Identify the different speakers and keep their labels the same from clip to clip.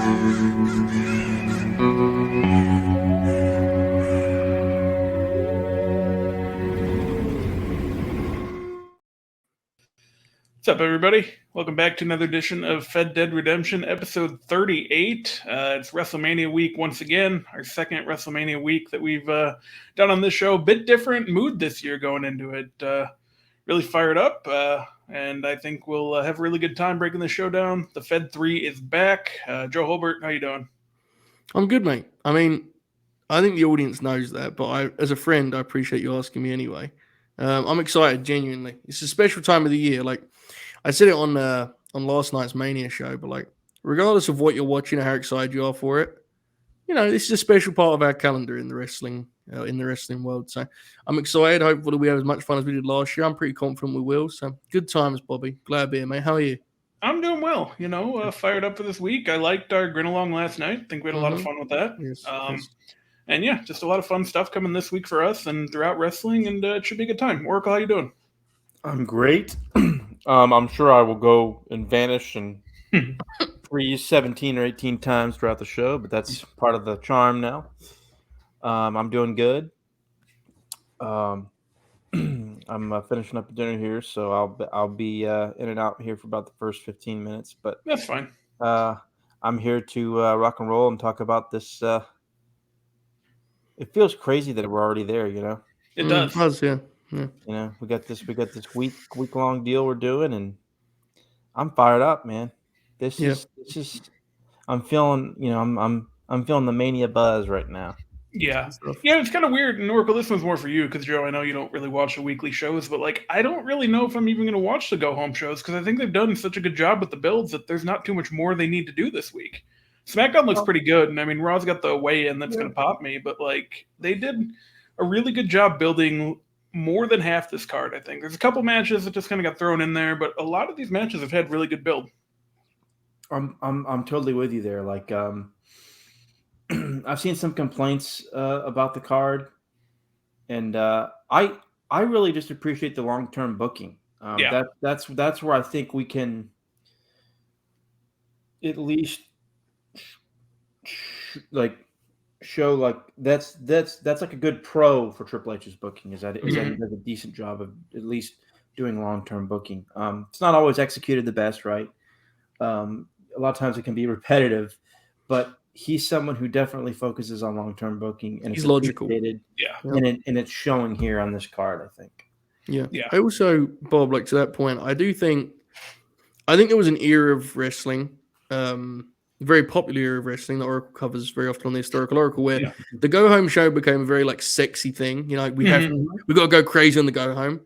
Speaker 1: What's up, everybody? Welcome back to another edition of Fed Dead Redemption, episode 38. It's WrestleMania week once again, our second WrestleMania week that we've done on this show. Bit different mood this year going into it. Really fired up, and I think we'll have a really good time breaking the show down. The Fed 3 is back. Joe Holbert, how you doing?
Speaker 2: I'm good, mate. I mean, I think the audience knows that, but as a friend, I appreciate you asking me anyway. I'm excited, genuinely. It's a special time of the year. Like, I said it on last night's Mania show, but like, regardless of what you're watching or how excited you are for it, you know, this is a special part of our calendar in the wrestling world. So I'm excited. Hopefully, we have as much fun as we did last year. I'm pretty confident we will. So good times, Bobby. Glad to be here, mate. How are you?
Speaker 1: I'm doing well. Fired up for this week. I liked our grin along last night. I think we had a lot of fun with that.
Speaker 2: Yes.
Speaker 1: And yeah, just a lot of fun stuff coming this week for us and throughout wrestling, and it should be a good time. Oracle, how you doing?
Speaker 3: I'm great. I'm sure I will go and vanish and freeze 17 or 18 times throughout the show, but that's part of the charm now. I'm doing good. I'm finishing up dinner here, so I'll be in and out here for about the first 15 minutes. But
Speaker 1: that's fine.
Speaker 3: I'm here to rock and roll and talk about this. It feels crazy that we're already there, you know.
Speaker 1: It does.
Speaker 2: Yeah.
Speaker 3: You know, we got this week long deal we're doing, and I'm fired up, man. This is I'm feeling, you know, I'm feeling the Mania buzz right now.
Speaker 1: Yeah, it's kind of weird. And Oracle, this one's more for you because Joe, I know you don't really watch the weekly shows, but like, I don't really know if I'm even going to watch the go home shows because I think they've done such a good job with the builds that there's not too much more they need to do this week. SmackDown looks pretty good, and I mean, Raw's got the weigh-in that's going to pop me, but like, they did a really good job building more than half this card. I think there's a couple matches that just kind of got thrown in there, but a lot of these matches have had really good build.
Speaker 3: I'm totally with you there. Like, I've seen some complaints about the card, and I really just appreciate the long-term booking. That's where I think we can at least show like that's like a good pro for Triple H's booking. Is that he does a decent job of at least doing long-term booking. It's not always executed the best, right? A lot of times it can be repetitive, but he's someone who definitely focuses on long-term booking, and
Speaker 2: he's logical.
Speaker 1: Yeah,
Speaker 3: and it's showing here on this card, I think.
Speaker 2: Yeah. I also, Bob, like to that point, I think there was an era of wrestling, very popular era of wrestling that Oracle covers very often on the Historical Oracle, where the go home show became a very like sexy thing. You know, we got to go crazy on the go home,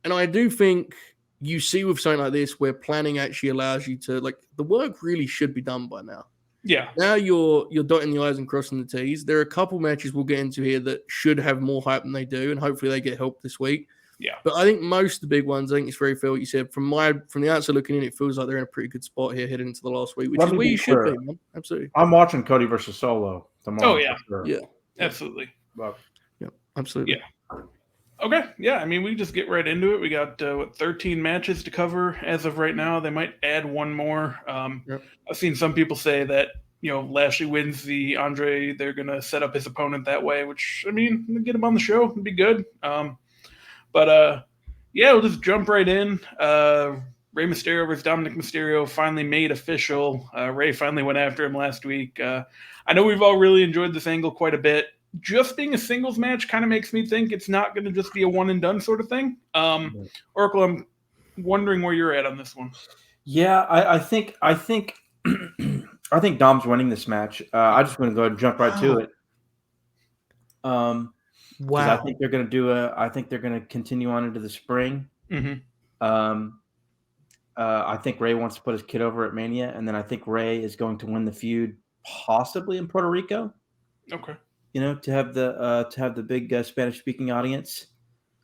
Speaker 2: and I do think you see with something like this where planning actually allows you to like the work really should be done by now.
Speaker 1: Yeah.
Speaker 2: Now you're dotting the I's and crossing the T's. There are a couple matches we'll get into here that should have more hype than they do, and hopefully they get help this week.
Speaker 1: Yeah.
Speaker 2: But I think most of the big ones, I think it's very fair what you said. From the outside looking in, it feels like they're in a pretty good spot here heading into the last week, which is where you should be, man. Absolutely.
Speaker 3: I'm watching Cody versus Solo tomorrow.
Speaker 1: Oh, yeah.
Speaker 3: Sure.
Speaker 1: Yeah. Absolutely.
Speaker 3: Well,
Speaker 2: yeah, absolutely.
Speaker 1: Yeah. Okay. Yeah, I mean, we just get right into it. We got 13 matches to cover as of right now. They might add one more. I've seen some people say that, you know, Lashley wins the Andre, they're going to set up his opponent that way, which, I mean, get him on the show. It'd be good. But we'll just jump right in. Rey Mysterio versus Dominik Mysterio finally made official. Rey finally went after him last week. I know we've all really enjoyed this angle quite a bit. Just being a singles match kind of makes me think it's not going to just be a one and done sort of thing. Oracle, I'm wondering where you're at on this one.
Speaker 3: Yeah, I think I think Dom's winning this match. I just want to go ahead and jump right to it. Wow. I think they're going to I think they're going to continue on into the spring. I think Rey wants to put his kid over at Mania, and then I think Rey is going to win the feud, possibly in Puerto Rico.
Speaker 1: Okay.
Speaker 3: You know, to have the big Spanish-speaking audience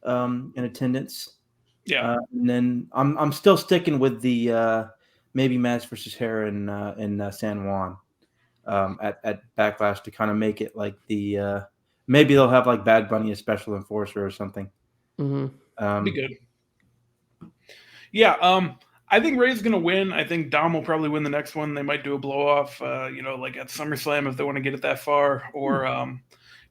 Speaker 3: in attendance.
Speaker 1: Yeah.
Speaker 3: And then I'm still sticking with the maybe Mads versus Hera in San Juan at Backlash to kind of make it like the maybe they'll have like Bad Bunny as special enforcer or something.
Speaker 1: Be good. Yeah. I think Ray's going to win. I think Dom will probably win the next one. They might do a blow off, like at SummerSlam if they want to get it that far. Or,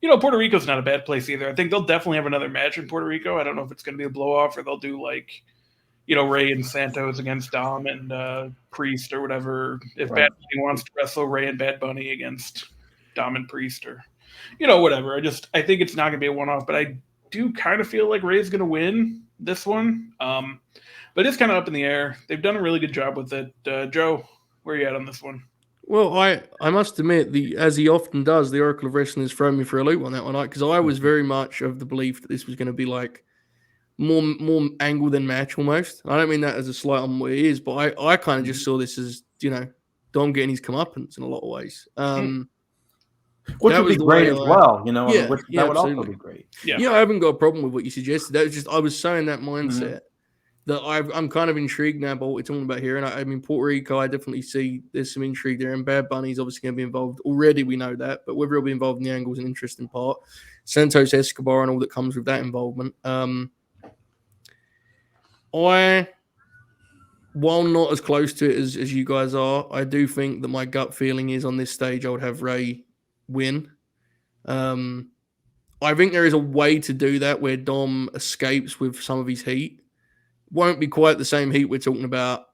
Speaker 1: Puerto Rico's not a bad place either. I think they'll definitely have another match in Puerto Rico. I don't know if it's going to be a blow off or they'll do Ray and Santos against Dom and Priest or whatever. If Bad Bunny wants to wrestle Ray and Bad Bunny against Dom and Priest or, whatever. I think it's not going to be a one off, but I do kind of feel like Ray's going to win this one. But it's kind of up in the air. They've done a really good job with it. Joe, where are you at on this one?
Speaker 2: Well, I must admit, as he often does, the Oracle of Wrestling has thrown me for a loop on that one, because I was very much of the belief that this was going to be like more angle than match almost. I don't mean that as a slight on what it is, but I kind of just saw this as, Dom getting his comeuppance in a lot of ways.
Speaker 3: Which would be great as well,
Speaker 2: that
Speaker 3: would also be great.
Speaker 2: Yeah, I haven't got a problem with what you suggested. That was just, I was so in that mindset that I'm kind of intrigued now by what we're talking about here. And I mean, Puerto Rico, I definitely see there's some intrigue there. And Bad Bunny's obviously going to be involved. Already we know that, but whether he'll be involved in the angle is an interesting part. Santos Escobar and all that comes with that involvement. While not as close to it as you guys are, I do think that my gut feeling is on this stage I would have Ray win. I think there is a way to do that where Dom escapes with some of his heat. Won't be quite the same heat we're talking about,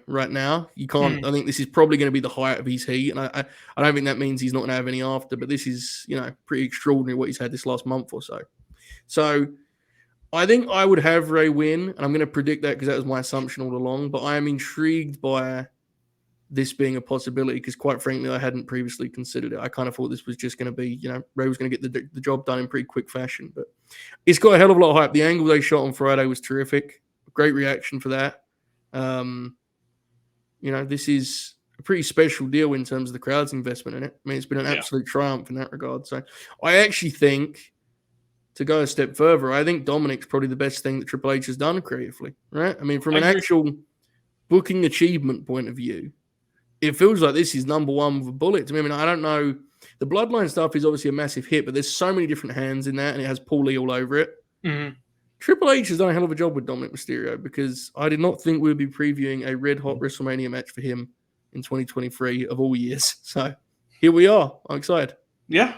Speaker 2: right now. You can't. I think this is probably going to be the height of his heat, and I don't think that means he's not going to have any after. But this is, pretty extraordinary what he's had this last month or so. So I think I would have Ray win, and I'm going to predict that because that was my assumption all along. But I am intrigued by this being a possibility because, quite frankly, I hadn't previously considered it. I kind of thought this was just going to be, Ray was going to get the job done in pretty quick fashion. But it's got a hell of a lot of hype. The angle they shot on Friday was terrific. Great reaction for that. This is a pretty special deal in terms of the crowd's investment in it. I mean, it's been an absolute triumph in that regard. So I actually think, to go a step further, I think Dominik's probably the best thing that Triple H has done creatively, right? I mean, from an actual booking achievement point of view, it feels like this is number one with a bullet to me. I mean, I don't know. The Bloodline stuff is obviously a massive hit, but there's so many different hands in that, and it has Paul Lee all over it.
Speaker 1: Mm-hmm.
Speaker 2: Triple H has done a hell of a job with Dominik Mysterio because I did not think we would be previewing a red-hot WrestleMania match for him in 2023 of all years. So here we are. I'm excited.
Speaker 1: Yeah.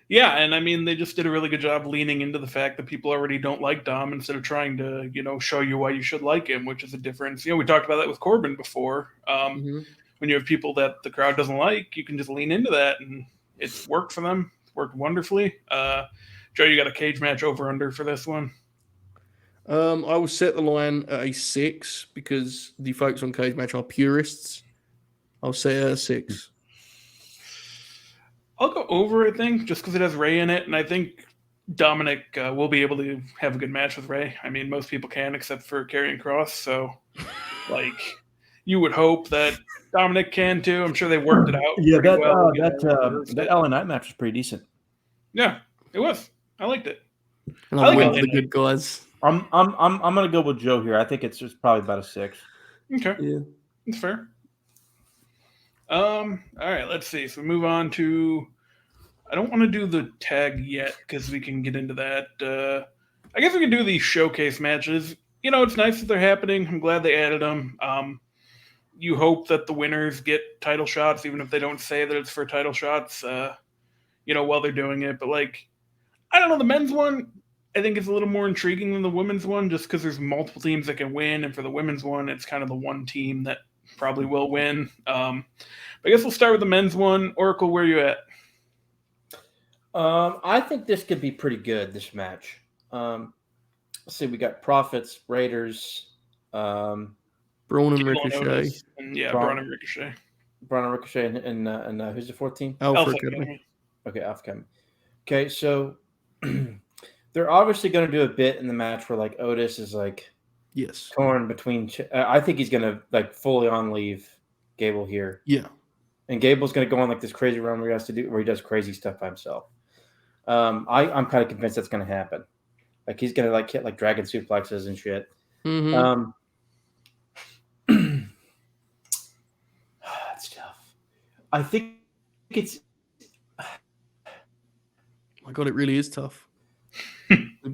Speaker 1: Yeah, and I mean, they just did a really good job leaning into the fact that people already don't like Dom instead of trying to, show you why you should like him, which is a difference. We talked about that with Corbin before. When you have people that the crowd doesn't like, you can just lean into that, and it's worked for them. It's worked wonderfully. Joe, you got a cage match over-under for this one?
Speaker 2: I will set the line at a 6 because the folks on Cage Match are purists. I'll say a 6.
Speaker 1: I'll go over, I think, just because it has Ray in it, and I think Dominik will be able to have a good match with Ray. I mean, most people can, except for Karrion Kross, so, you would hope that Dominik can, too. I'm sure they worked it out.
Speaker 3: Yeah, that LA Knight match was pretty decent.
Speaker 1: Yeah, it was. I liked it.
Speaker 2: And I like the good guys.
Speaker 3: I'm gonna go with Joe here. I think it's just probably about a 6.
Speaker 1: Okay. Yeah. That's fair. All right, let's see. So we move on to, I don't want to do the tag yet because we can get into that. I guess we can do these showcase matches. It's nice that they're happening. I'm glad they added them. You hope that the winners get title shots, even if they don't say that it's for title shots, while they're doing it. But I don't know, the men's one, I think it's a little more intriguing than the women's one just because there's multiple teams that can win. And for the women's one, it's kind of the one team that probably will win. I guess we'll start with the men's one. Oracle, where are you at?
Speaker 3: I think this could be pretty good, this match. Let's see, we got Profits, Raiders,
Speaker 2: Braun and Ricochet.
Speaker 1: Braun and Ricochet.
Speaker 3: Braun and Ricochet and who's the fourth team?
Speaker 2: Alpha Academy.
Speaker 3: Okay, Alpha Academy. Okay, so they're obviously going to do a bit in the match where Otis is
Speaker 2: yes,
Speaker 3: torn between. I think he's going to fully on leave Gable here.
Speaker 2: Yeah,
Speaker 3: and Gable's going to go on this crazy run where he does crazy stuff by himself. I'm kind of convinced that's going to happen. He's going to hit dragon suplexes and shit.
Speaker 2: Mm-hmm.
Speaker 3: That's tough. I think it's.
Speaker 2: My God, it really is tough.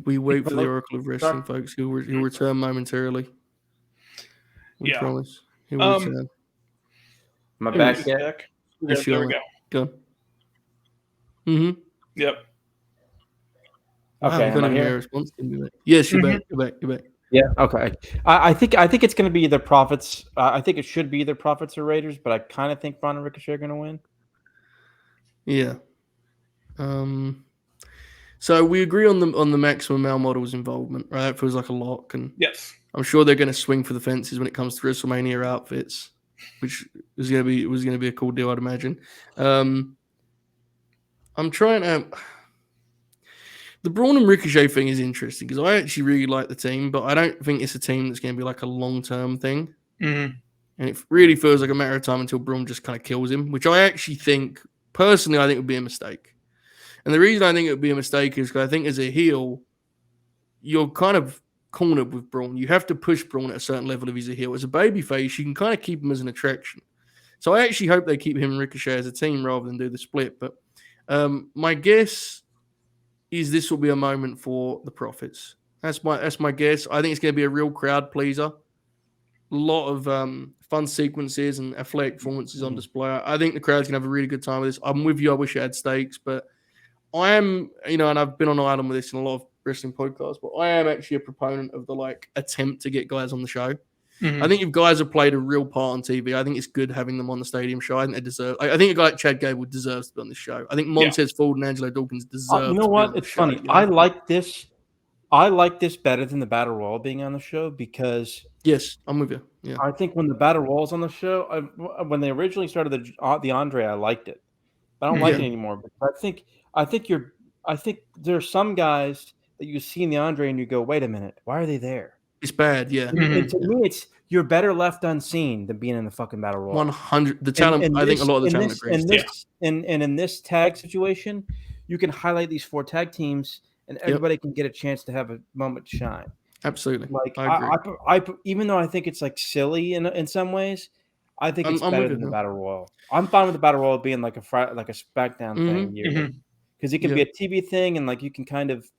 Speaker 2: We wait for the Oracle of Wrestling, folks. He'll return momentarily. We
Speaker 1: Yeah.
Speaker 2: promise. He will return.
Speaker 3: My back yet?
Speaker 1: Back.
Speaker 2: Yes,
Speaker 1: There we go.
Speaker 2: Go. Mm-hmm.
Speaker 1: Yep.
Speaker 2: Wow,
Speaker 3: Okay,
Speaker 2: we got
Speaker 3: am I
Speaker 2: a mere
Speaker 3: here?
Speaker 2: response. Yes, you're back. You're back.
Speaker 3: Yeah. Okay. I think it's going to be either Profits. I think it should be either Profits or Raiders, but I kind of think Braun and Ricochet are going to win.
Speaker 2: Yeah. So we agree on the maximum male models involvement, right? That feels like a lock, and
Speaker 1: Yes.
Speaker 2: I'm sure they're going to swing for the fences when it comes to WrestleMania outfits, which was going to be a cool deal, I'd imagine. I'm trying to. The Braun and Ricochet thing is interesting because I actually really like the team, but I don't think it's a team that's going to be like a long-term thing.
Speaker 1: Mm-hmm.
Speaker 2: And it really feels like a matter of time until Braun just kind of kills him, which I actually think, personally, I think would be a mistake. And the reason I think it would be a mistake is because I think as a heel, you're kind of cornered with Braun. You have to push Braun at a certain level if he's a heel. As a babyface, you can kind of keep him as an attraction. So I actually hope they keep him and Ricochet as a team rather than do the split. But my guess is this will be a moment for the Profits. That's my guess. I think it's going to be a real crowd pleaser. A lot of fun sequences and athletic performances on display. I think the crowd's going to have a really good time with this. I'm with you. I wish it had stakes, but I am, and I've been on island with this in a lot of wrestling podcasts, but I am actually a proponent of the attempt to get guys on the show.
Speaker 1: Mm-hmm.
Speaker 2: I think if guys have played a real part on TV, I think it's good having them on the stadium show. I think they deserve. I think a guy like Chad Gable deserves to be on the show. I think Montez Ford and Angelo Dawkins deserve.
Speaker 3: You know
Speaker 2: to
Speaker 3: what?
Speaker 2: Be on the
Speaker 3: It's
Speaker 2: show,
Speaker 3: funny. I like this. I like this better than the Battle Royal being on the show because
Speaker 2: yes, I'm with you. Yeah,
Speaker 3: I think when the Battle Royal's on the show, when they originally started the Andre, I liked it. I don't like it anymore. But I think there's some guys that you see in the Andre and you go, wait a minute, why are they there?
Speaker 2: it's bad. Yeah,
Speaker 3: And to me, you're better left unseen than being in the fucking Battle Royal.
Speaker 2: 100. The talent. I think a lot of the talent agrees.
Speaker 3: And in this tag situation, you can highlight these 4 tag teams, and everybody can get a chance to have a moment to shine.
Speaker 2: Absolutely.
Speaker 3: Like
Speaker 2: I agree.
Speaker 3: even though I think it's silly in some ways, I think it's
Speaker 2: I'm
Speaker 3: better
Speaker 2: with
Speaker 3: than
Speaker 2: you,
Speaker 3: the
Speaker 2: though.
Speaker 3: Battle Royal. I'm fine with the Battle Royal being like a SmackDown thing yearly because it can be a TV thing and you can kind of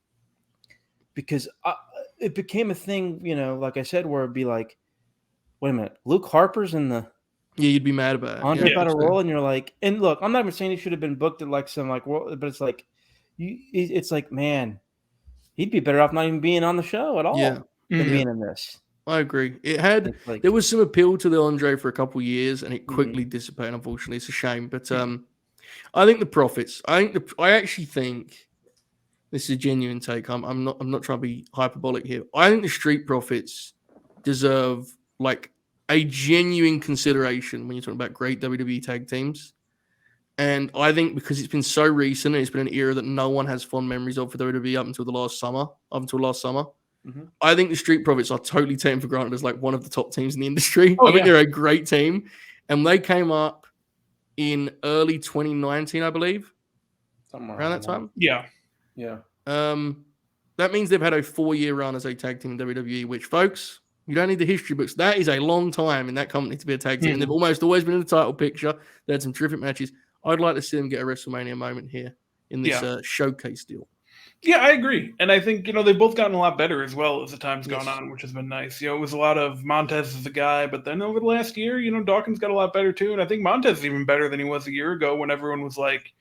Speaker 3: because it became a thing, like I said, where it'd be like, wait a minute, Luke Harper's in the
Speaker 2: you'd be mad about it.
Speaker 3: Andre Battle Royal, and you're like, and look, I'm not even saying he should have been booked at some world, but it's like, it's like, man, he'd be better off not even being on the show at all than being in this.
Speaker 2: I agree. There was some appeal to the Andre for a couple of years, and it quickly dissipated. Unfortunately, it's a shame. But I think the Profits. I actually think this is a genuine take. I'm not trying to be hyperbolic here. I think the Street Profits deserve a genuine consideration when you're talking about great WWE tag teams. And I think because it's been so recent and it's been an era that no one has fond memories of for WWE up until last summer. I think the Street Profits are totally taken for granted as one of the top teams in the industry. I think they're a great team. And they came up in early 2019, I believe.
Speaker 3: Somewhere
Speaker 2: around that time.
Speaker 1: Yeah.
Speaker 3: Yeah.
Speaker 2: That means they've had a 4-year run as a tag team in WWE, which, folks, you don't need the history books. That is a long time in that company to be a tag team. And they've almost always been in the title picture. They had some terrific matches. I'd like to see them get a WrestleMania moment here in this showcase deal.
Speaker 1: Yeah, I agree. And I think, they've both gotten a lot better as well as the time's gone on, which has been nice. It was a lot of Montez as a guy, but then over the last year, Dawkins got a lot better too. And I think Montez is even better than he was a year ago when everyone was like,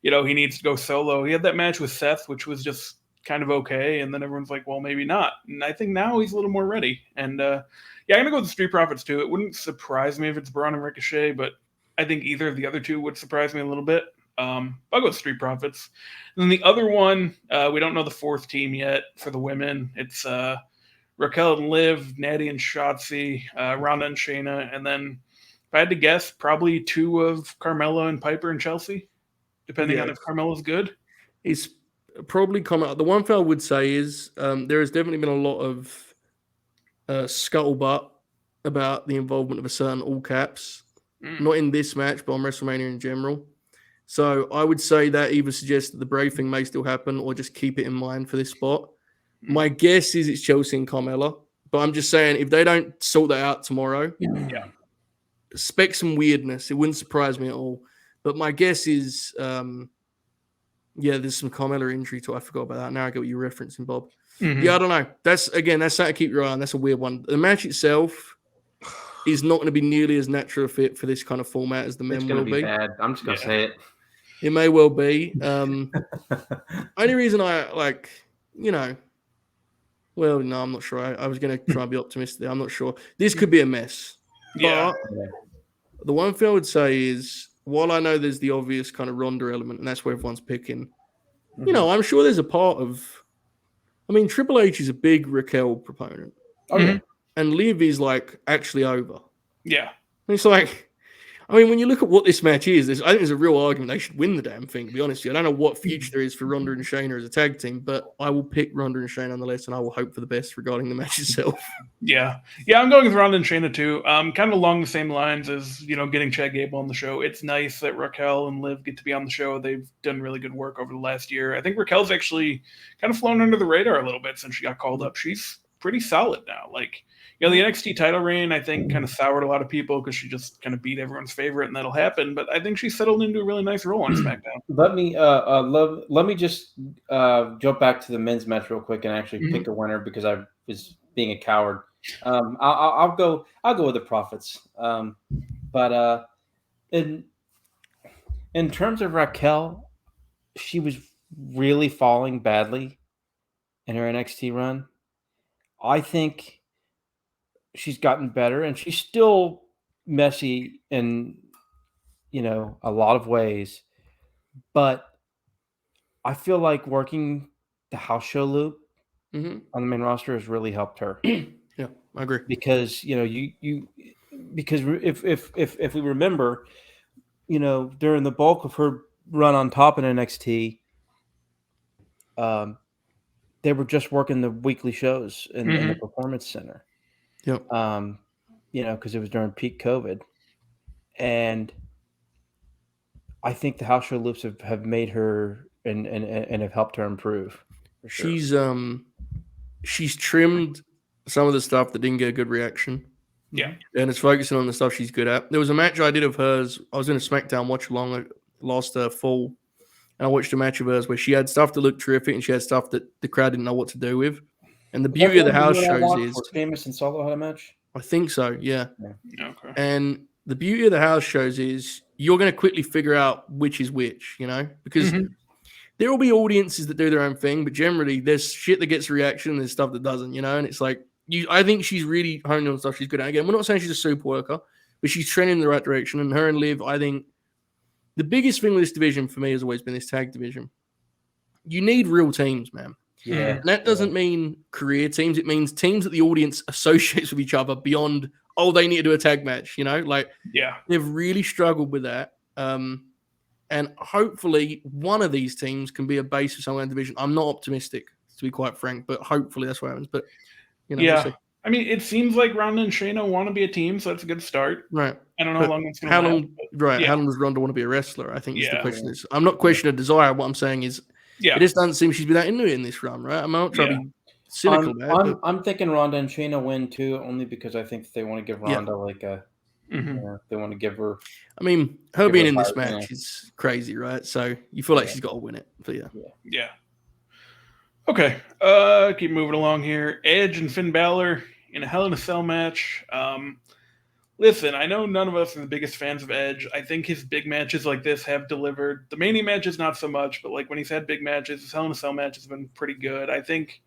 Speaker 1: he needs to go solo. He had that match with Seth, which was just kind of okay. And then everyone's like, well, maybe not. And I think now he's a little more ready. And I'm going to go with the Street Profits too. It wouldn't surprise me if it's Braun and Ricochet, but I think either of the other two would surprise me a little bit. I'll go with Street Profits. And then the other one, we don't know the 4th team yet for the women. It's Raquel and Liv, Natty and Shotzi, Ronda and Shayna. And then if I had to guess, probably 2 of Carmella and Piper and Chelsea, depending on if Carmella's good.
Speaker 2: It's probably the one thing I would say is there has definitely been a lot of scuttlebutt about the involvement of a certain All Caps. Not in this match, but on WrestleMania in general. So I would say that either suggests that the Brave thing may still happen or just keep it in mind for this spot. My guess is it's Chelsea and Carmella. But I'm just saying, if they don't sort that out tomorrow, expect some weirdness. It wouldn't surprise me at all. But my guess is, there's some Carmella injury too. I forgot about that. Now I get what you're referencing, Bob. Yeah, I don't know. That's something to keep your eye on. That's a weird one. The match itself, is not going to be nearly as natural a fit for this kind of format as the men will be.
Speaker 3: Bad. I'm just gonna say it.
Speaker 2: It may well be. Only reason I well, no, I'm not sure. I was going to try and be optimistic there. I'm not sure. This could be a mess.
Speaker 1: Yeah.
Speaker 2: But the one thing I would say is, while I know there's the obvious kind of Ronda element, and that's where everyone's picking, I'm sure there's a part of. I mean, Triple H is a big Raquel proponent.
Speaker 3: Oh, yeah.
Speaker 2: And Liv is like actually over.
Speaker 1: Yeah.
Speaker 2: And it's like, I mean, when you look at what this match is, I think there's a real argument they should win the damn thing, to be honest with you. I don't know what future there is for Ronda and Shayna as a tag team, but I will pick Ronda and Shayna nonetheless, and I will hope for the best regarding the match itself.
Speaker 1: Yeah. I'm going with Ronda and Shayna too. Kind of along the same lines as, getting Chad Gable on the show. It's nice that Raquel and Liv get to be on the show. They've done really good work over the last year. I think Raquel's actually kind of flown under the radar a little bit since she got called up. She's pretty solid now. Like, the NXT title reign, I think, kind of soured a lot of people because she just kind of beat everyone's favorite, and that'll happen. But I think she settled into a really nice role on SmackDown.
Speaker 3: Let me just jump back to the men's match real quick and actually pick a winner because I was being a coward. I'll go with the Profits. But in terms of Raquel, she was really falling badly in her NXT run. I think she's gotten better, and she's still messy in, a lot of ways. But I feel like working the house show loop on the main roster has really helped her.
Speaker 2: Yeah, I agree.
Speaker 3: Because, because if we remember, during the bulk of her run on top in NXT, they were just working the weekly shows in the Performance Center.
Speaker 2: Yep.
Speaker 3: Because it was during peak COVID. And I think the house show loops have made her and have helped her improve.
Speaker 2: Sure. She's trimmed some of the stuff that didn't get a good reaction.
Speaker 1: Yeah.
Speaker 2: And it's focusing on the stuff she's good at. There was a match I did of hers. I was in a SmackDown watch along last fall. And I watched a match of hers where she had stuff that looked terrific and she had stuff that the crowd didn't know what to do with. And the beauty of the house shows is
Speaker 3: Famous and Solo had a match?
Speaker 2: I think so, yeah.
Speaker 1: Okay.
Speaker 2: And the beauty of the house shows is you're going to quickly figure out which is which, because there will be audiences that do their own thing, but generally there's shit that gets a reaction and there's stuff that doesn't, and it's like I think she's really honed on stuff she's good at. Again, we're not saying she's a super worker, but she's trending in the right direction. And her and Liv, I think the biggest thing with this division for me has always been this tag division. You need real teams, man.
Speaker 3: Yeah.
Speaker 2: And that doesn't mean career teams. It means teams that the audience associates with each other beyond, they need to do a tag match, They've really struggled with that. And hopefully one of these teams can be a base for some kind of division. I'm not optimistic, to be quite frank, but hopefully that's what happens. But,
Speaker 1: yeah.
Speaker 2: We'll see.
Speaker 1: I mean, it seems like Ronda and Shayna want to be a team, so that's a good start.
Speaker 2: Right.
Speaker 1: I don't know how long it's going to last.
Speaker 2: How long does Ronda want to be a wrestler? I think is the question. I'm not questioning a desire. What I'm saying is, it just doesn't seem she's been that into it in this run, right? I'm not trying to be cynical about it.
Speaker 3: I'm thinking Ronda and Shayna win too, only because I think they want to give Ronda they want to give her.
Speaker 2: I mean, her being in this match is crazy, right? So you feel like she's got to win it. But
Speaker 1: yeah. Okay, keep moving along here. Edge and Finn Balor in a Hell in a Cell match. Listen, I know none of us are the biggest fans of Edge. I think his big matches like this have delivered. The Mania matches, not so much, but like when he's had big matches, his Hell in a Cell match has been pretty good. I think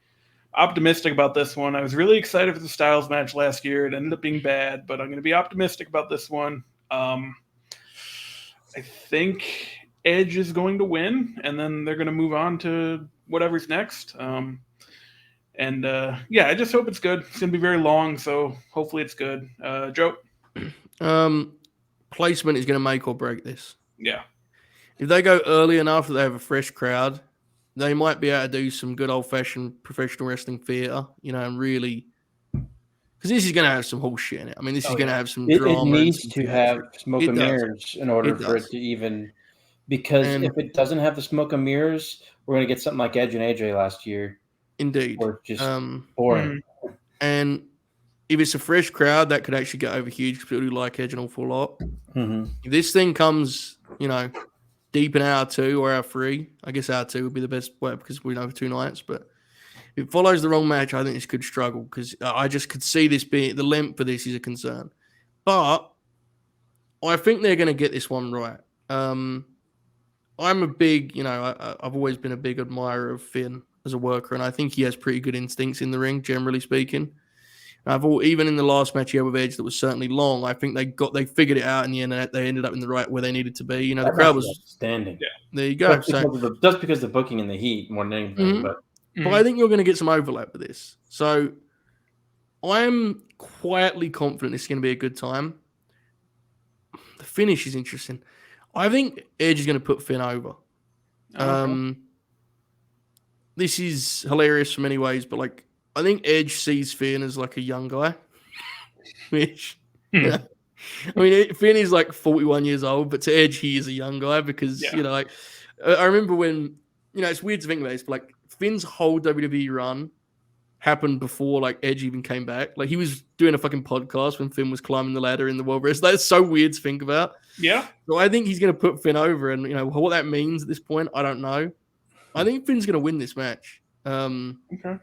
Speaker 1: optimistic about this one. I was really excited for the Styles match last year. It ended up being bad, but I'm going to be optimistic about this one. I think Edge is going to win, and then they're going to move on to whatever's next. I just hope it's good. It's going to be very long, so hopefully it's good. Joe?
Speaker 2: Placement is going to make or break this.
Speaker 1: Yeah.
Speaker 2: If they go early enough that they have a fresh crowd, they might be able to do some good old-fashioned professional wrestling theater, and really... Because this is going to have some horse shit in it. I mean, this is going to have some drama.
Speaker 3: It needs to have smoke and mirrors in order for it to even... Because if it doesn't have the smoke and mirrors, we're going to get something like Edge and AJ last year.
Speaker 2: Indeed.
Speaker 3: Or just boring.
Speaker 2: And if it's a fresh crowd, that could actually get over huge because people do like Edge an awful lot. If this thing comes, deep in hour 2 or hour 3, I guess hour 2 would be the best way because we know for 2 nights. But if it follows the wrong match, I think this could struggle because I just could see this being the length for this is a concern. But I think they're going to get this one right. I'm a big, I've always been a big admirer of Finn as a worker, and I think he has pretty good instincts in the ring, generally speaking. Even in the last match he had with Edge that was certainly long, I think they figured it out in the end. And they ended up in the right where they needed to be. The crowd was
Speaker 3: standing.
Speaker 1: Yeah.
Speaker 2: There you go.
Speaker 3: Just because of the booking and the heat more than anything, but
Speaker 2: I think you're going to get some overlap with this. So I'm quietly confident this is going to be a good time. The finish is interesting. I think Edge is going to put Finn over. Okay. This is hilarious in many ways, but I think Edge sees Finn as like a young guy, which I mean, Finn is like 41 years old, but to Edge he is a young guy because I remember when it's weird to think about this, but Finn's whole WWE run happened before Edge even came back. He was doing a fucking podcast when Finn was climbing the ladder in the World Wrestling. That's so weird to think about.
Speaker 1: Yeah.
Speaker 2: So I think he's going to put Finn over, and what that means at this point, I don't know. I think Finn's going to win this match.
Speaker 1: Okay.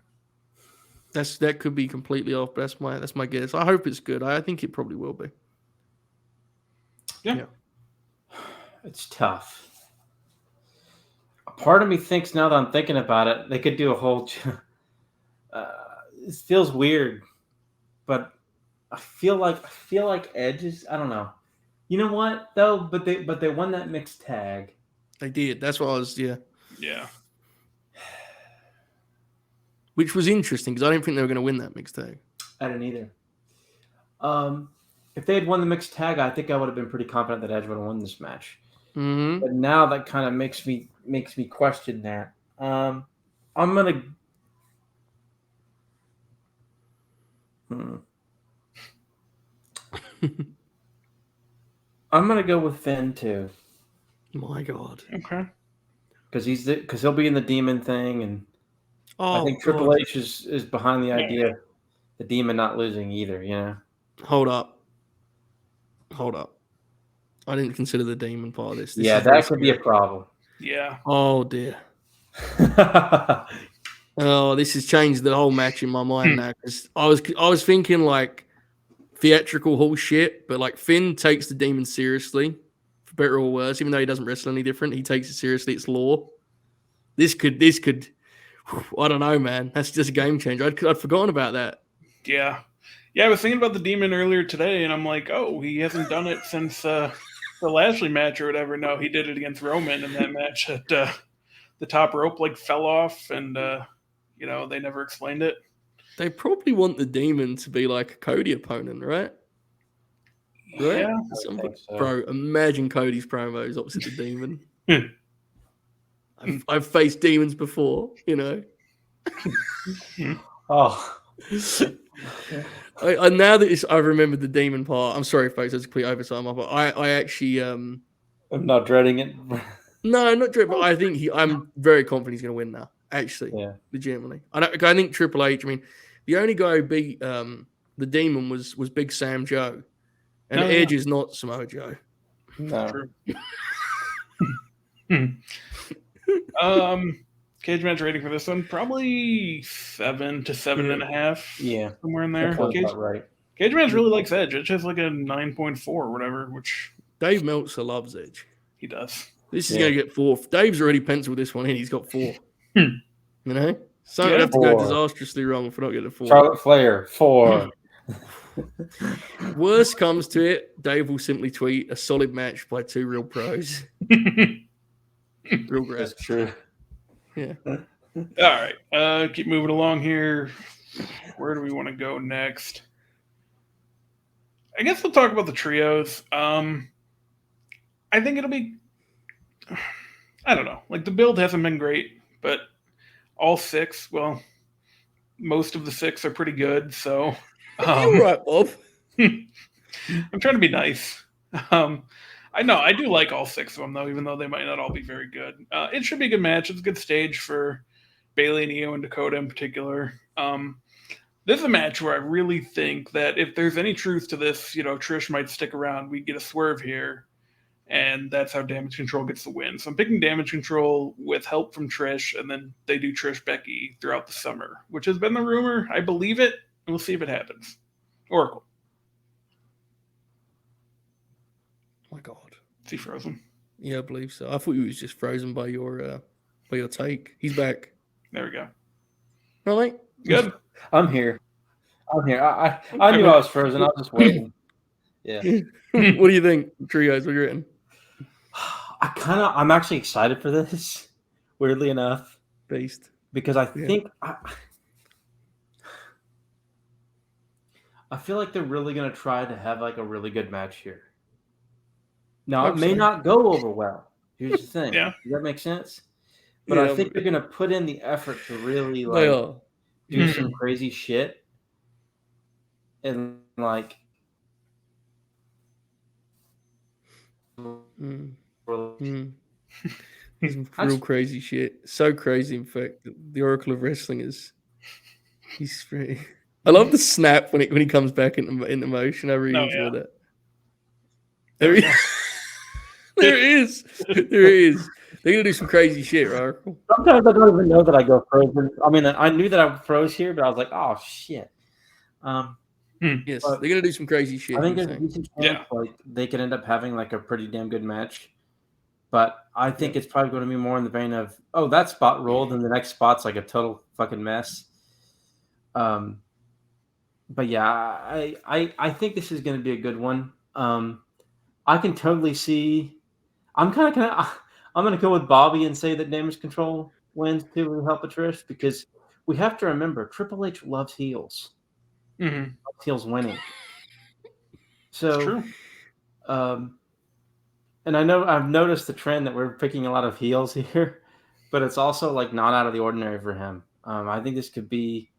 Speaker 2: That could be completely off, but that's my guess. I hope it's good. I think it probably will be.
Speaker 1: Yeah.
Speaker 3: It's tough. A part of me thinks now that I'm thinking about it, they could do a whole. It feels weird, but I feel like Edge is. I don't know. You know what though? But they won that mixed tag.
Speaker 2: They did. That's what I was. Yeah.
Speaker 1: Yeah.
Speaker 2: Which was interesting because I didn't think they were going to win that mixed tag.
Speaker 3: I didn't either. If they had won the mixed tag, I think I would have been pretty confident that Edge would have won this match.
Speaker 2: Mm-hmm.
Speaker 3: But now that kind of makes me question that. I'm gonna. I'm gonna go with Finn too.
Speaker 2: My God.
Speaker 1: Okay.
Speaker 3: Because he'll be in the demon thing, and I think Triple H is behind the idea of the demon not losing either.
Speaker 2: Hold up. I didn't consider the demon part of this.
Speaker 3: That could be a problem.
Speaker 1: Yeah.
Speaker 2: Oh dear. This has changed the whole match in my mind now because I was thinking theatrical whole shit, but Finn takes the demon seriously, for better or worse. Even though he doesn't wrestle any different, he takes it seriously. It's law. This could. I don't know, man. That's just a game changer. I'd forgotten about that.
Speaker 1: Yeah. Yeah, I was thinking about the demon earlier today, and I'm like, oh, he hasn't done it since the Lashley match or whatever. No, he did it against Roman in that match that the top rope fell off, and they never explained it.
Speaker 2: They probably want the demon to be like a Cody opponent, right?
Speaker 1: Yeah.
Speaker 3: So.
Speaker 2: Bro, imagine Cody's promos opposite the demon. I've faced demons before,
Speaker 3: Oh.
Speaker 2: Now that I remembered the demon part, I'm sorry, folks, that's a complete oversight. But I actually
Speaker 3: I'm not dreading it.
Speaker 2: No, not dreading, but I think I'm very confident he's going to win now. Actually, legitimately. I think Triple H. I mean, the only guy who beat the demon was Big Sam Joe, and Edge is not Samoa Joe.
Speaker 3: No.
Speaker 1: True. Cage match rating for this one, probably 7 to 7.5.
Speaker 3: Yeah.
Speaker 1: Somewhere in there.
Speaker 3: Right.
Speaker 1: Cage match really likes Edge. Edge has a 9.4 or whatever, which
Speaker 2: Dave Meltzer loves Edge.
Speaker 1: He does.
Speaker 2: This is going to get 4. Dave's already penciled this one in. He's got 4. So I'd have to go disastrously wrong if we're not getting a 4.
Speaker 3: Charlotte Flair, 4.
Speaker 2: Worst comes to it, Dave will simply tweet a solid match by 2 real pros. Real great.
Speaker 3: That's true.
Speaker 2: Yeah.
Speaker 1: All right. Keep moving along here. Where do we want to go next? I guess we'll talk about the trios. I think it'll be, I don't know. The build hasn't been great, but all 6, well, most of the 6 are pretty good. So,
Speaker 2: you're right, Bob.
Speaker 1: I'm trying to be nice. I know I do like all 6 of them though, even though they might not all be very good. It should be a good match. It's a good stage for Bayley and Io and Dakota in particular. This is a match where I really think that if there's any truth to this, Trish might stick around. We get a swerve here, and that's how Damage Control gets the win. So I'm picking Damage Control with help from Trish, and then they do Trish Becky throughout the summer, which has been the rumor. I believe it, and we'll see if it happens. Oracle.
Speaker 2: My God.
Speaker 1: Is he frozen?
Speaker 2: Yeah, I believe so. I thought he was just frozen by your take. He's back.
Speaker 1: There we go.
Speaker 2: All right.
Speaker 1: Good.
Speaker 3: I'm here. I knew I was frozen. I was just waiting. Yeah.
Speaker 2: What do you think, Trios? What you written?
Speaker 3: I'm actually excited for this, weirdly enough.
Speaker 2: Beast.
Speaker 3: Because I think I feel like they're really going to try to have like a really good match here. Now, it may not go over well. Here's the thing.
Speaker 1: Yeah.
Speaker 3: Does that make sense? But I think they're going to put in the effort to really do some crazy shit. And like
Speaker 2: Some real crazy shit. So crazy, in fact, the Oracle of Wrestling he's pretty. I love the snap when he comes back into motion. I really enjoy that. There he is. There he is. They're gonna do some crazy shit, right?
Speaker 3: Sometimes I don't even know that I go frozen. I mean, I knew that I froze here, but I was like, oh shit.
Speaker 2: Yes, they're gonna do some crazy shit.
Speaker 3: I think there's a decent chance like they could end up having like a pretty damn good match. But I think it's probably going to be more in the vein of, oh, that spot rolled, and the next spot's like a total fucking mess. But yeah, I think this is going to be a good one. I can totally see. I'm going to go with Bobby and say that Damage Control wins too with the help of Trish, because we have to remember Triple H loves heels.
Speaker 1: Mm-hmm.
Speaker 3: Loves heels winning. So,
Speaker 1: true.
Speaker 3: And I know I've noticed the trend that we're picking a lot of heels here, but it's also like not out of the ordinary for him. I think this could be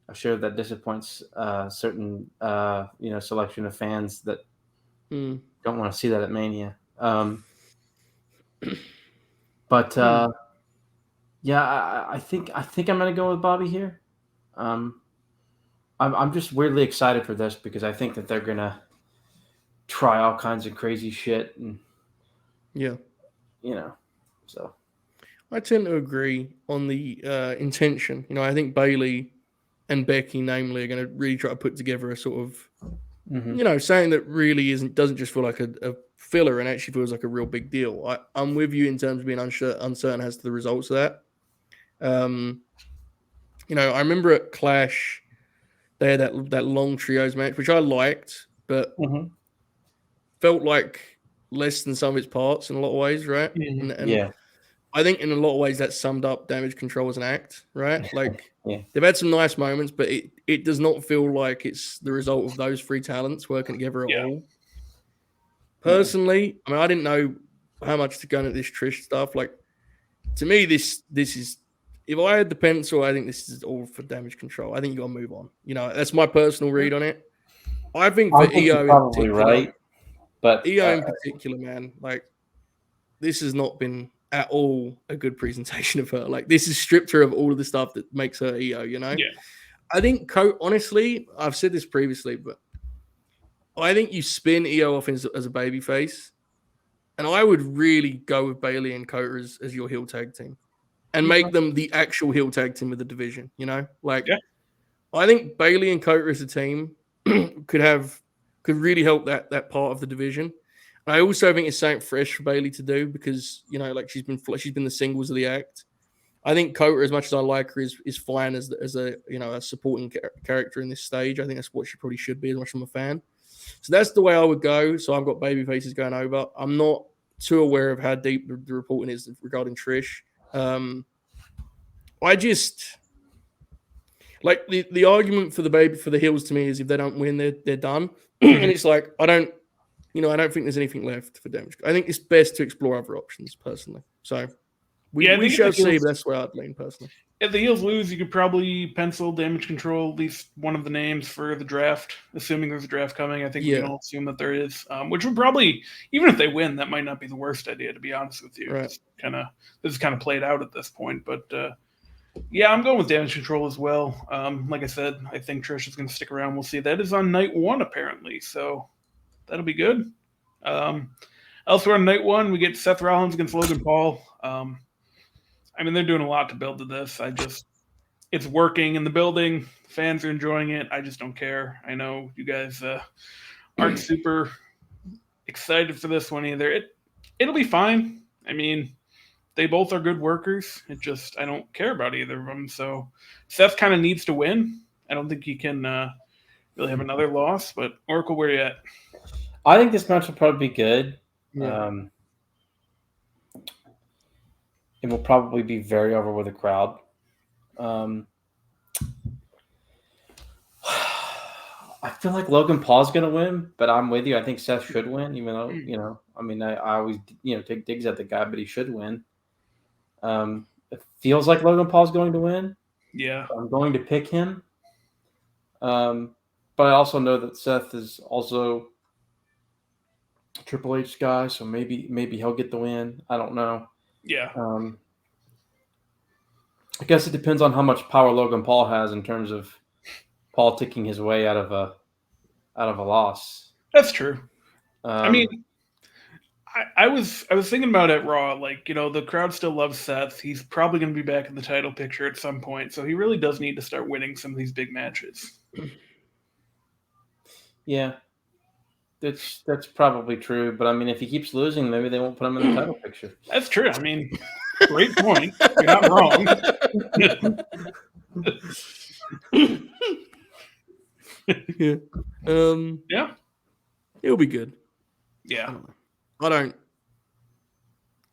Speaker 3: a show that disappoints certain selection of fans that don't want to see that at Mania. But yeah, I think I'm gonna go with Bobby here. I'm just weirdly excited for this because I think that they're gonna try all kinds of crazy shit and so
Speaker 2: I tend to agree on the intention. I think Bayley and Becky, namely, are going to really try to put together a sort of, something that really doesn't just feel like a filler and actually feels like a real big deal. I'm with you in terms of being uncertain as to the results of that. I remember at Clash, they had that long trios match, which I liked, but felt like less than some of its parts in a lot of ways, right? And I think in a lot of ways that summed up Damage Control as an act, right? Like they've had some nice moments, but it does not feel like it's the result of those three talents working together at all. Personally, I mean, I didn't know how much to go into this Trish stuff. Like, to me, this is, if I had the pencil, I think this is all for Damage Control. I think you got to move on. That's my personal read on it. I think for EO in particular,
Speaker 3: right. But
Speaker 2: EO in particular, man, like, this has not been at all a good presentation of her. Like, this has stripped her of all of the stuff that makes her EO, Yeah. I think, honestly, I've said this previously, but I think you spin EO off as a baby face, and I would really go with Bayley and Kota as your heel tag team and make them the actual heel tag team of the division, I think Bayley and Kota as a team could really help that part of the division. And I also think it's something fresh for Bayley to do because, she's been the singles of the act. I think Kota, as much as I like her, is fine as a supporting character in this stage. I think that's what she probably should be as much as I'm a fan. So that's the way I would go. So I've got baby faces going over. I'm not too aware of how deep the reporting is regarding Trish. I just like the argument for the heels to me is if they don't win, they're done. And it's like I don't think there's anything left for Damage. I think it's best to explore other options personally. So we shall see, but that's where I'd lean personally.
Speaker 1: If the heels lose, you could probably pencil Damage Control, at least one of the names for the draft, assuming there's a draft coming. I think we can all assume that there is, which would probably, even if they win, that might not be the worst idea, to be honest with you.
Speaker 2: Right.
Speaker 1: This is kind of played out at this point. But, I'm going with Damage Control as well. Like I said, I think Trish is going to stick around. We'll see. That is on night one, apparently, so that'll be good. Elsewhere on night one, we get Seth Rollins against Logan Paul. They're doing a lot to build to this. It's working in the building. Fans are enjoying it. I just don't care. I know you guys aren't super excited for this one either. It'll be fine. I mean, they both are good workers. I don't care about either of them. So Seth kind of needs to win. I don't think he can really have another loss. But Oracle, where you at?
Speaker 3: I think this match will probably be good.
Speaker 2: Yeah.
Speaker 3: It will probably be very over with the crowd. I feel like Logan Paul's going to win, but I'm with you. I think Seth should win, even though, I always, take digs at the guy, but he should win. It feels like Logan Paul's going to win.
Speaker 1: Yeah.
Speaker 3: I'm going to pick him. But I also know that Seth is also a Triple H guy, so maybe he'll get the win. I don't know.
Speaker 1: Yeah.
Speaker 3: I guess it depends on how much power Logan Paul has in terms of politicking his way out of a loss.
Speaker 1: That's true. I mean, I was thinking about it Raw, like, the crowd still loves Seth. He's probably going to be back in the title picture at some point, so he really does need to start winning some of these big matches.
Speaker 3: Yeah, that's probably true. But I mean, if he keeps losing, maybe they won't put him in the title picture.
Speaker 1: That's true. I mean, great point. You're not wrong.
Speaker 2: Yeah.
Speaker 1: Yeah.
Speaker 2: It'll be good.
Speaker 1: Yeah.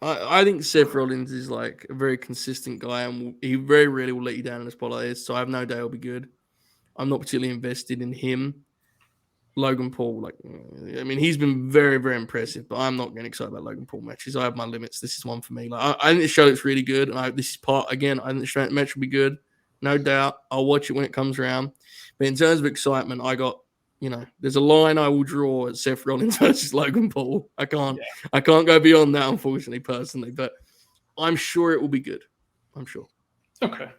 Speaker 2: I think Seth Rollins is like a very consistent guy, and he very rarely will let you down in a spot like this. So I have no doubt he'll be good. I'm not particularly invested in him. Logan Paul, he's been very, very impressive, but I'm not getting excited about Logan Paul matches. I have my limits. This is one for me. I think the show looks really good, and I think the match will be good. No doubt. I'll watch it when it comes around. But in terms of excitement, I got, there's a line I will draw at Seth Rollins versus Logan Paul. I can't go beyond that, unfortunately, personally, but I'm sure it will be good. I'm sure.
Speaker 1: Okay.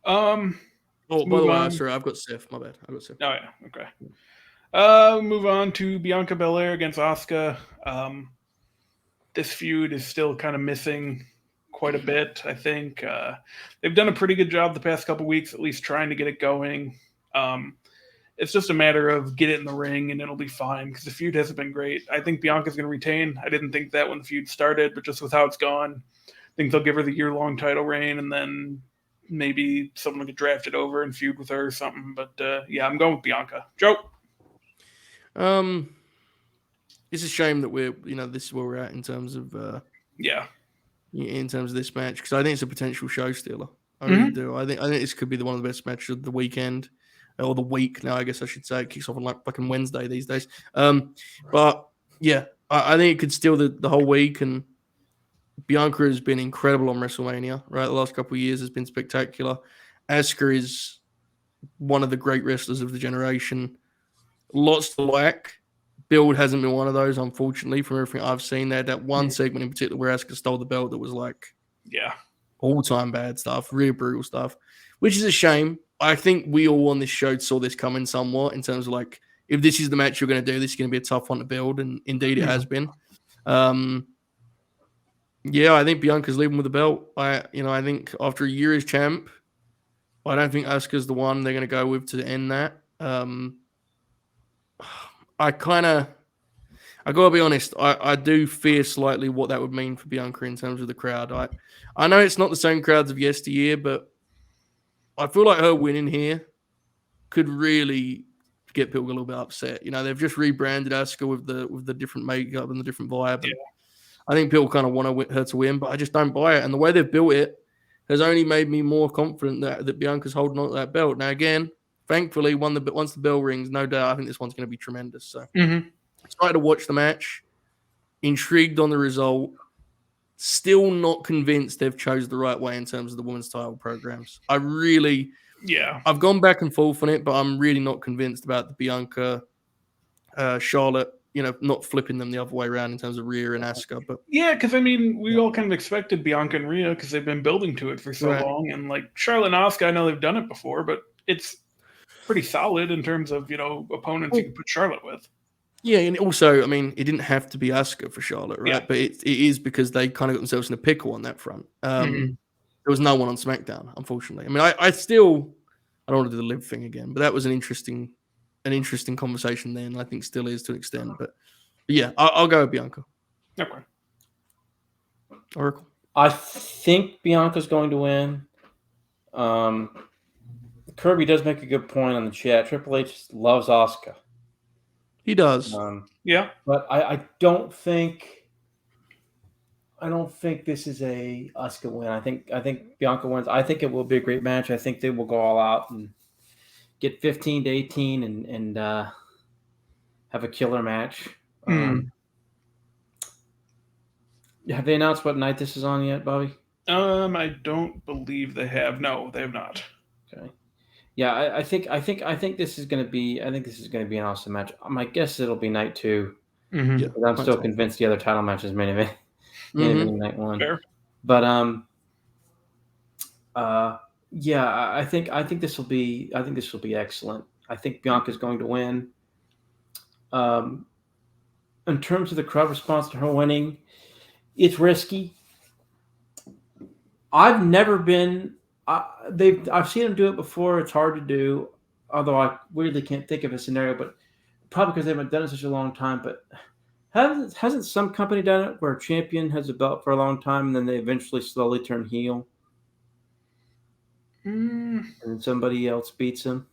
Speaker 2: Oh, by the way, sorry, I've got Seth. My bad. I got Seth.
Speaker 1: Oh yeah. Okay. Move on to Bianca Belair against Asuka. This feud is still kind of missing quite a bit, I think. They've done a pretty good job the past couple weeks, at least trying to get it going. It's just a matter of get it in the ring and it'll be fine because the feud hasn't been great. I think Bianca's going to retain. I didn't think that when the feud started, but just with how it's gone, I think they'll give her the year-long title reign and then maybe someone will get drafted over and feud with her or something. But yeah, I'm going with Bianca. Joe?
Speaker 2: It's a shame that this is where we're at in terms of in terms of this match, because I think it's a potential show stealer. I really do. I think this could be one of the best matches of the weekend or the week. Now, I guess I should say it kicks off on like fucking Wednesday these days. But yeah, I think it could steal the whole week. And Bianca has been incredible on WrestleMania. Right, the last couple of years has been spectacular. Asuka is one of the great wrestlers of the generation. Lots to like. Build hasn't been one of those, unfortunately, from everything I've seen. They had that one segment in particular where Asuka stole the belt that was like all-time bad stuff, real brutal stuff, which is a shame. I think we all on this show saw this coming somewhat in terms of like, if this is the match you're going to do, this is going to be a tough one to build, and indeed it has been. I think Bianca's leaving with the belt. I think after a year as champ, I don't think Asuka's the one they're going to go with to end that. I gotta be honest. I do fear slightly what that would mean for Bianca in terms of the crowd. I know it's not the same crowds of yesteryear, but I feel like her winning here could really get people a little bit upset. They've just rebranded Asuka with the different makeup and the different vibe. Yeah. I think people kind of want her to win, but I just don't buy it. And the way they've built it has only made me more confident that Bianca's holding on to that belt. Now, again, thankfully, once the bell rings, no doubt, I think this one's going to be tremendous. So, excited to watch the match. Intrigued on the result. Still not convinced they've chose the right way in terms of the women's title programs. I've gone back and forth on it, but I'm really not convinced about the Bianca, Charlotte, not flipping them the other way around in terms of Rhea and Asuka. But
Speaker 1: yeah, because we all kind of expected Bianca and Rhea because they've been building to it for so long, and like Charlotte and Asuka, I know they've done it before, but it's pretty solid in terms of opponents you can put Charlotte with.
Speaker 2: Yeah, and also, it didn't have to be Asuka for Charlotte, right? Yeah. But it is because they kind of got themselves in a pickle on that front. There was no one on SmackDown, unfortunately. I don't want to do the live thing again, but that was an interesting conversation then. I think still is to an extent. But Yeah, I'll go with Bianca.
Speaker 1: Okay.
Speaker 2: Oracle.
Speaker 3: I think Bianca's going to win. Kirby does make a good point on the chat. Triple H loves Asuka.
Speaker 2: He does.
Speaker 1: Yeah.
Speaker 3: But I don't think this is a Asuka win. I think Bianca wins. I think it will be a great match. I think they will go all out and get 15 to 18 and have a killer match. Have they announced what night this is on yet, Bobby?
Speaker 1: I don't believe they have. No, they have not.
Speaker 3: Okay. Yeah, I think this is going to be. I think this is going to be an awesome match. My guess it'll be night 2.
Speaker 2: Yeah,
Speaker 3: I'm still convinced the other title match is main event night 1.
Speaker 1: Fair.
Speaker 3: But yeah, I think this will be. I think this will be excellent. I think Bianca's going to win. In terms of the crowd response to her winning, it's risky. I've never been. I've seen them do it before. It's hard to do, although I weirdly can't think of a scenario. But probably because they haven't done it such a long time. But hasn't some company done it where a champion has a belt for a long time and then they eventually slowly turn heel, and somebody else beats them?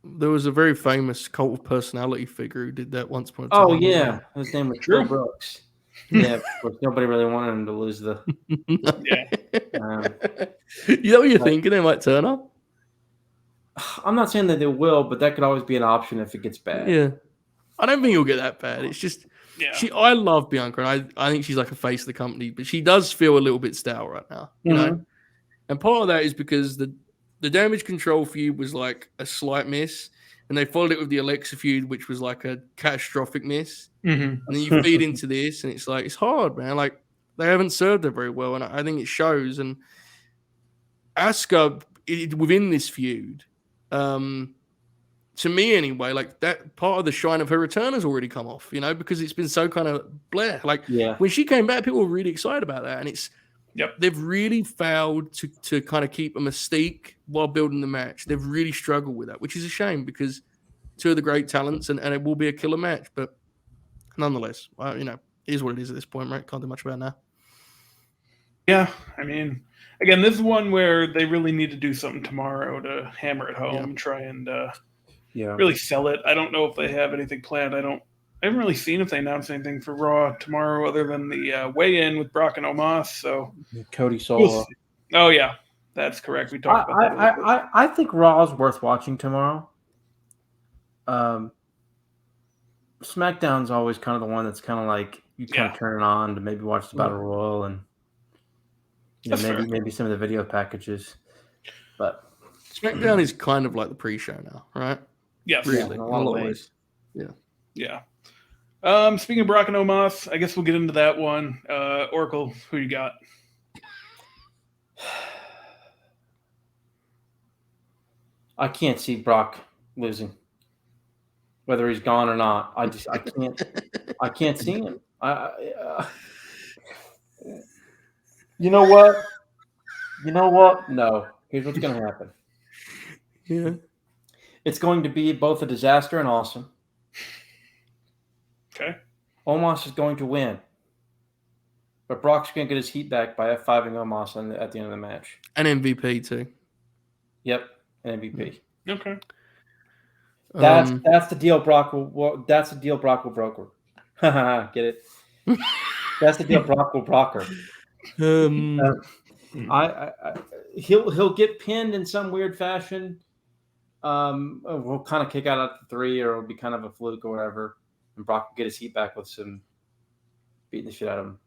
Speaker 2: There was a very famous cult of personality figure who did that once upon a time.
Speaker 3: Oh yeah, his name was Bill Brooks. Yeah, of course, nobody really wanted him to lose the.
Speaker 1: Yeah.
Speaker 2: You know what you're thinking? They might turn up.
Speaker 3: I'm not saying that they will, but that could always be an option if it gets bad.
Speaker 2: Yeah, I don't think it'll get that bad. It's just I love Bianca, and I think she's like a face of the company, but she does feel a little bit stale right now, you know. And part of that is because the Damage Control feud was like a slight miss, and they followed it with the Alexa feud, which was like a catastrophic miss. And then you feed into this, and it's like it's hard, man. Like they haven't served her very well, and I think it shows. And Asuka within this feud, to me anyway, like that part of the shine of her return has already come off, you know, because it's been so kind of bleh. Like when she came back, people were really excited about that, and it's they've really failed to kind of keep a mystique while building the match. They've really struggled with that, which is a shame because two of the great talents, and it will be a killer match, but nonetheless, you know, it is what it is at this point, right? Can't do much about it now.
Speaker 1: Yeah, I mean, again, this is one where they really need to do something tomorrow to hammer it home and try and really sell it. I don't know if they have anything planned. I haven't really seen if they announced anything for Raw tomorrow other than the weigh-in with Brock and Omos. So
Speaker 3: Cody solo.
Speaker 1: Oh yeah, that's correct. We talked about that.
Speaker 3: I think Raw is worth watching tomorrow. SmackDown's always kind of the one that's kind of like you kind of turn it on to maybe watch the Battle Royal and maybe some of the video packages. But
Speaker 2: SmackDown is kind of like the pre-show now, right?
Speaker 1: Yes,
Speaker 2: really,
Speaker 3: in a lot of ways.
Speaker 1: Yeah. Speaking of Brock and Omos, I guess we'll get into that one. Oracle, who you got?
Speaker 3: I can't see Brock losing, whether he's gone or not. I can't see him. You know what? No. Here's what's going to happen.
Speaker 2: Yeah.
Speaker 3: It's going to be both a disaster and awesome.
Speaker 1: Okay.
Speaker 3: Omos is going to win. But Brock's going to get his heat back by F5ing Omos at the end of the match.
Speaker 2: An MVP too.
Speaker 3: Yep, an MVP.
Speaker 1: Okay.
Speaker 3: That's the deal Brock will broker. Get it? That's the deal Brock will broker. He'll get pinned in some weird fashion. We'll kind of kick out at the 3, or it'll be kind of a fluke or whatever, and Brock will get his heat back with some beating the shit out of him.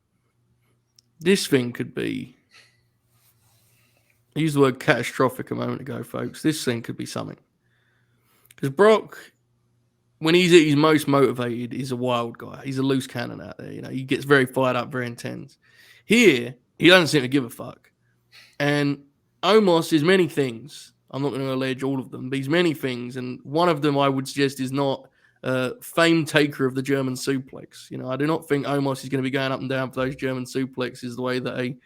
Speaker 2: This thing could be. I used the word catastrophic a moment ago, folks. This thing could be something. Because Brock, when he's at his most motivated, he's a wild guy. He's a loose cannon out there. You know, he gets very fired up, very intense. Here, he doesn't seem to give a fuck. And Omos is many things. I'm not going to allege all of them, but he's many things. And one of them I would suggest is not famed taker of the German suplex. You know, I do not think Omos is going to be going up and down for those German suplexes the way that an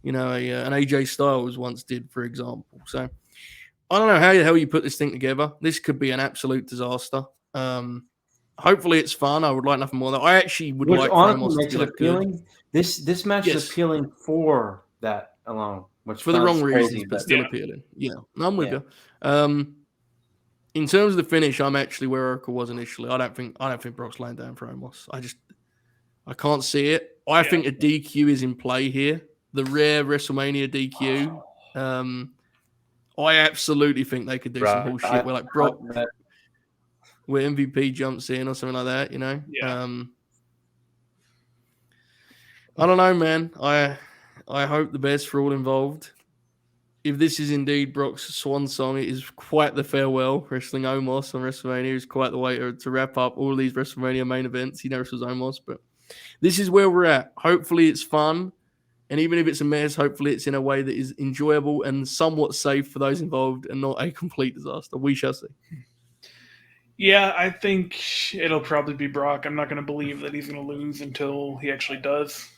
Speaker 2: AJ Styles once did, for example. So I don't know how the hell you put this thing together. This could be an absolute disaster. hopefully it's fun. I would like nothing more than that. I actually would
Speaker 4: Which
Speaker 2: like
Speaker 4: honestly
Speaker 2: Omos
Speaker 4: makes
Speaker 2: to be
Speaker 4: it appealing. This match is appealing for that alone, which
Speaker 2: for the wrong
Speaker 4: crazy,
Speaker 2: reasons, but still appealing. Yeah, I'm with you. In terms of the finish, I'm actually where Oracle was initially. I don't think Brock's laying down for Omos. I can't see it. I think a DQ is in play here. The rare WrestleMania DQ. I absolutely think they could do some bullshit where like Brock, where MVP jumps in or something like that. You know.
Speaker 1: Yeah.
Speaker 2: I don't know, man. I hope the best for all involved. If this is indeed Brock's swan song, it is quite the farewell. Wrestling Omos on WrestleMania is quite the way to wrap up all these WrestleMania main events. He never wrestles Omos, but this is where we're at. Hopefully it's fun. And even if it's a mess, hopefully it's in a way that is enjoyable and somewhat safe for those involved and not a complete disaster. We shall see.
Speaker 1: Yeah, I think it'll probably be Brock. I'm not going to believe that he's going to lose until he actually does.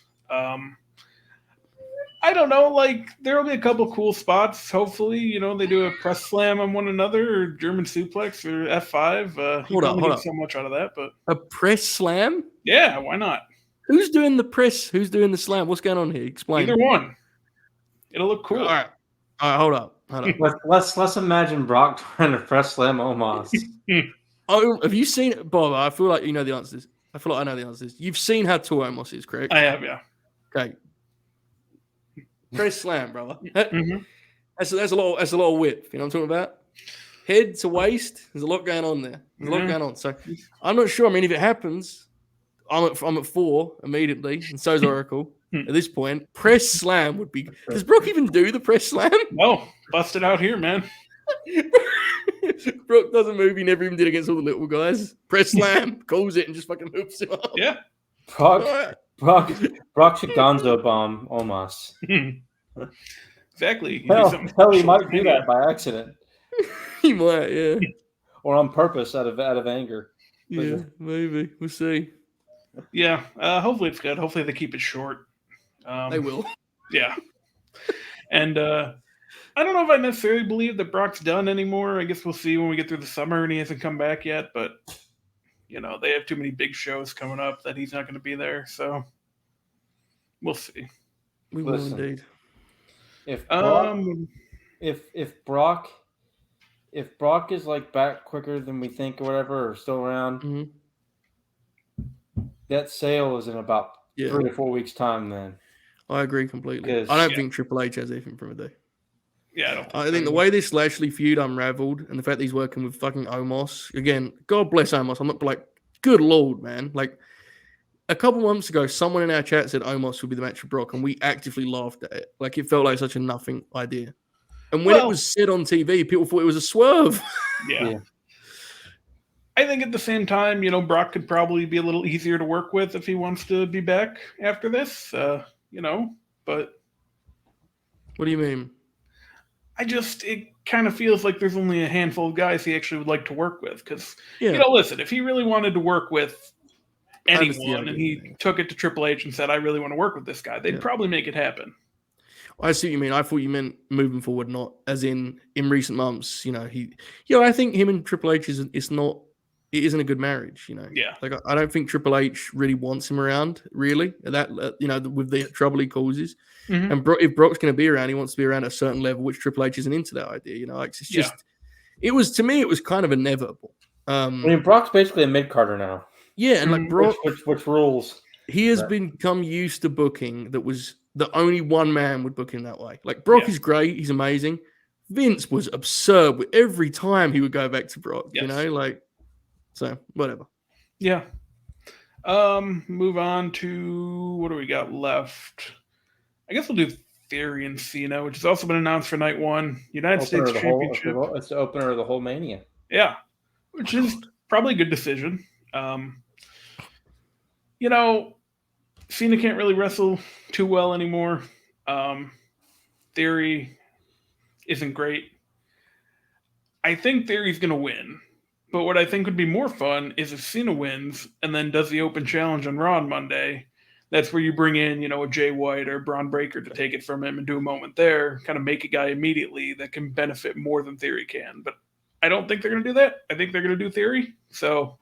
Speaker 1: I don't know. Like, there will be a couple cool spots. Hopefully, you know, they do a press slam on one another, or German suplex, or F5. You can only get so much out of that, but
Speaker 2: a press slam?
Speaker 1: Yeah, why not?
Speaker 2: Who's doing the press? Who's doing the slam? What's going on here? Explain.
Speaker 1: Either one. It'll look cool.
Speaker 2: All right, hold up.
Speaker 4: Let's imagine Brock trying to press slam Omos.
Speaker 2: Oh, have you seen it, Bob? I feel like you know the answers. I feel like I know the answers. You've seen how tall Omos is, correct?
Speaker 1: I have, yeah.
Speaker 2: Okay. Press slam, brother. Mm-hmm. That's a lot of width. You know what I'm talking about? Head to waist. There's a lot going on there. There's a lot going on. So I'm not sure. I mean, if it happens, I'm at 4 immediately, and so's Oracle. At this point, press slam would be. Does Brock even do the press slam?
Speaker 1: No, bust it out here, man.
Speaker 2: Brock doesn't move. He never even did against all the little guys. Press slam, calls it, and just fucking moves him up.
Speaker 1: Yeah.
Speaker 4: Brock should Gonzo bomb Omos.
Speaker 1: Exactly.
Speaker 4: Hell, he might do that by accident.
Speaker 2: He might, yeah.
Speaker 4: Or on purpose, out of anger.
Speaker 2: Yeah, maybe. We'll see.
Speaker 1: Yeah. Hopefully it's good. Hopefully they keep it short.
Speaker 2: They will.
Speaker 1: Yeah. And I don't know if I necessarily believe that Brock's done anymore. I guess we'll see when we get through the summer and he hasn't come back yet. But, you know, they have too many big shows coming up that he's not going to be there. So we'll see.
Speaker 2: We will indeed.
Speaker 4: If Brock is like back quicker than we think or whatever, or still around, that sale is in about 3 to 4 weeks' time. Then
Speaker 2: I agree completely. I don't think Triple H has anything from a day.
Speaker 1: Yeah,
Speaker 2: I think the way this Lashley feud unraveled and the fact that he's working with fucking Omos again, God bless Omos. I'm not like, good Lord, man. Like a couple months ago, someone in our chat said Omos would be the match for Brock, and we actively laughed at it. Like it felt like such a nothing idea. And when it was said on TV, people thought it was a swerve.
Speaker 1: Yeah. I think at the same time, you know, Brock could probably be a little easier to work with if he wants to be back after this, you know, but.
Speaker 2: What do you mean?
Speaker 1: It kind of feels like there's only a handful of guys he actually would like to work with. Because, you know, listen, if he really wanted to work with anyone and he took it to Triple H and said, I really want to work with this guy, they'd probably make it happen.
Speaker 2: I see what you mean. I thought you meant moving forward, not as in recent months. You know, I think him and Triple H it isn't a good marriage. You know, like I don't think Triple H really wants him around. Really, that you know, with the trouble he causes, and if Brock's going to be around, he wants to be around at a certain level, which Triple H isn't into that idea. You know, like it's just, it was kind of inevitable.
Speaker 4: I mean, Brock's basically a mid-carder now.
Speaker 2: Yeah, and like Brock,
Speaker 4: which rules?
Speaker 2: He has become used to booking that was the only one man would book him that way. Like Brock is great, he's amazing. Vince was absurd with every time he would go back to Brock. You know, like so whatever.
Speaker 1: Yeah. Move on to what do we got left? I guess we'll do Theory and Cena, which has also been announced for night 1. United States Championship.
Speaker 4: It's the opener of the whole Mania.
Speaker 1: Yeah, which is probably a good decision. You know, Cena can't really wrestle too well anymore. Theory isn't great. I think Theory's going to win. But what I think would be more fun is if Cena wins and then does the open challenge on Raw on Monday. That's where you bring in, you know, a Jay White or Braun Breaker to take it from him and do a moment there, kind of make a guy immediately that can benefit more than Theory can. But I don't think they're going to do that. I think they're going to do Theory. So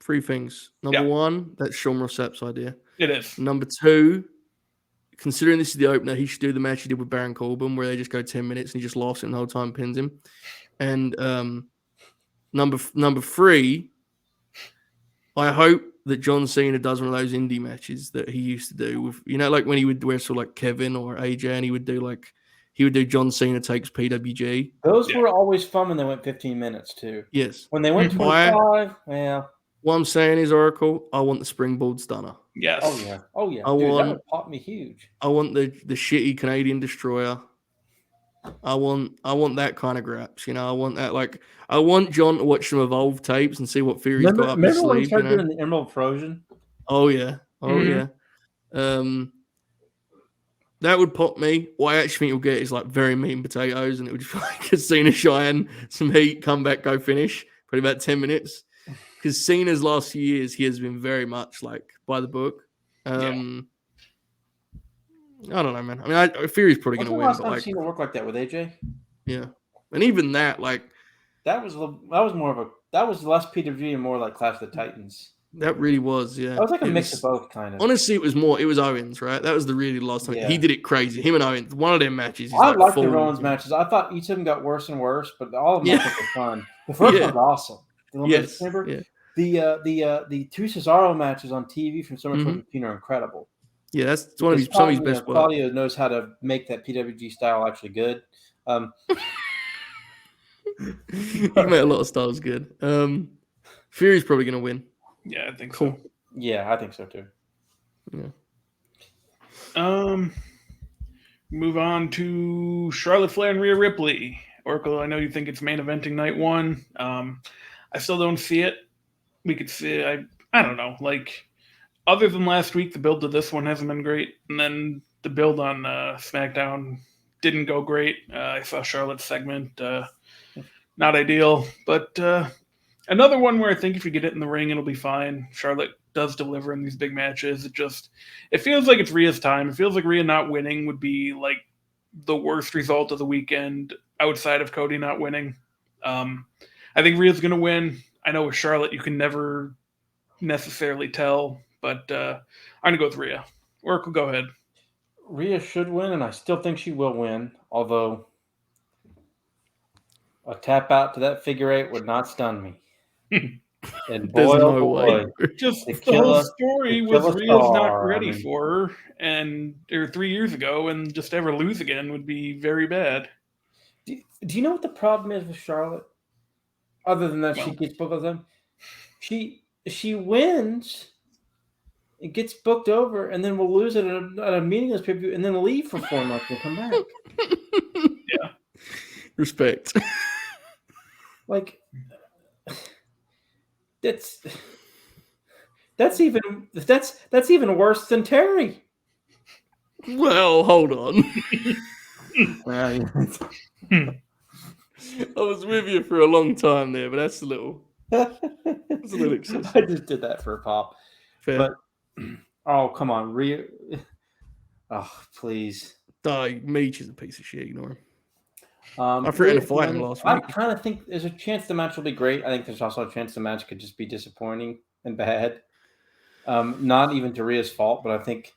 Speaker 2: Three things. Number one, that's Sean Rossap's idea.
Speaker 1: It is.
Speaker 2: Number two, considering this is the opener, he should do the match he did with Baron Corbin, where they just go 10 minutes and he just laughs it the whole time, pins him. And number three, I hope that John Cena does one of those indie matches that he used to do with, like when he would wrestle like Kevin or AJ, and he would do John Cena takes PWG.
Speaker 4: Those were always fun when they went 15 minutes too.
Speaker 2: Yes.
Speaker 4: When they went 25,
Speaker 2: What I'm saying is, Oracle, I want the springboard stunner.
Speaker 1: Yes.
Speaker 4: Oh yeah.
Speaker 2: Dude,
Speaker 4: that would pop me huge.
Speaker 2: I want the shitty Canadian destroyer. I want that kind of graps. I want that. I want John to watch some Evolve tapes and see what Fury's got up his sleeve.
Speaker 4: Remember when he started doing the Emerald Frozen?
Speaker 2: Oh yeah. Yeah. That would pop me. What I actually think you'll get is like very mean potatoes, and it would just be like a Cena shine, some heat, come back, go finish. Probably about 10 minutes. Because Cena's last few years, he has been very much like by the book. I don't know, man. I mean, Fury's probably going to win.
Speaker 4: Last time Cena worked like that with AJ?
Speaker 2: Yeah, and even that,
Speaker 4: that was less PWG and more like Clash of the Titans.
Speaker 2: That really was, yeah.
Speaker 4: That was like a mix of both, kind of.
Speaker 2: Honestly, it was Owens, right? That was the last time. Yeah. He did it crazy. Him and Owens, one of their matches.
Speaker 4: I liked the Rollins matches. I thought each of them got worse and worse, but all of them were fun. The first one was awesome.
Speaker 2: Yes.
Speaker 4: Remember? Yeah. The two Cesaro matches on TV from Summer 2015 are incredible.
Speaker 2: Yeah, that's some of his best work.
Speaker 4: Claudio knows how to make that PWG style actually good.
Speaker 2: He made a lot of styles good. Fury's probably going to win.
Speaker 1: Yeah, I think so.
Speaker 4: Yeah, I think so too.
Speaker 2: Yeah.
Speaker 1: Move on to Charlotte Flair and Rhea Ripley. Oracle, I know you think it's main eventing night one. I still don't see it. We could see I don't know. Other than last week, the build to this one hasn't been great. And then the build on SmackDown didn't go great. I saw Charlotte's segment. Not ideal. But another one where I think if you get it in the ring, it'll be fine. Charlotte does deliver in these big matches. It feels like it's Rhea's time. It feels like Rhea not winning would be like the worst result of the weekend outside of Cody not winning. I think Rhea's going to win. I know with Charlotte, you can never necessarily tell, but I'm going to go with Rhea. Oracle, go ahead.
Speaker 4: Rhea should win, and I still think she will win, although a tap out to that figure eight would not stun me. And boy, oh boy.
Speaker 1: Just the whole story was Rhea's not ready for her, 3 years ago, and just ever lose again would be very bad.
Speaker 4: Do you know what the problem is with Charlotte? Other than that, she gets booked all the time. She wins, it gets booked over, and then we'll lose it at a meaningless pay-per-view, and then leave for 4 months and come back.
Speaker 1: Yeah,
Speaker 2: respect.
Speaker 4: That's even worse than Terry.
Speaker 2: Well, hold on. I was with you for a long time there, but that's a little excessive.
Speaker 4: I just did that for a pop.
Speaker 2: Fair.
Speaker 4: But oh, come on, Rhea. Oh, please.
Speaker 2: Meech is a piece of shit. Ignore him.
Speaker 4: I
Speaker 2: threatened to fight him last week.
Speaker 4: I kind of think there's a chance the match will be great. I think there's also a chance the match could just be disappointing and bad. Not even to Rhea's fault, but I think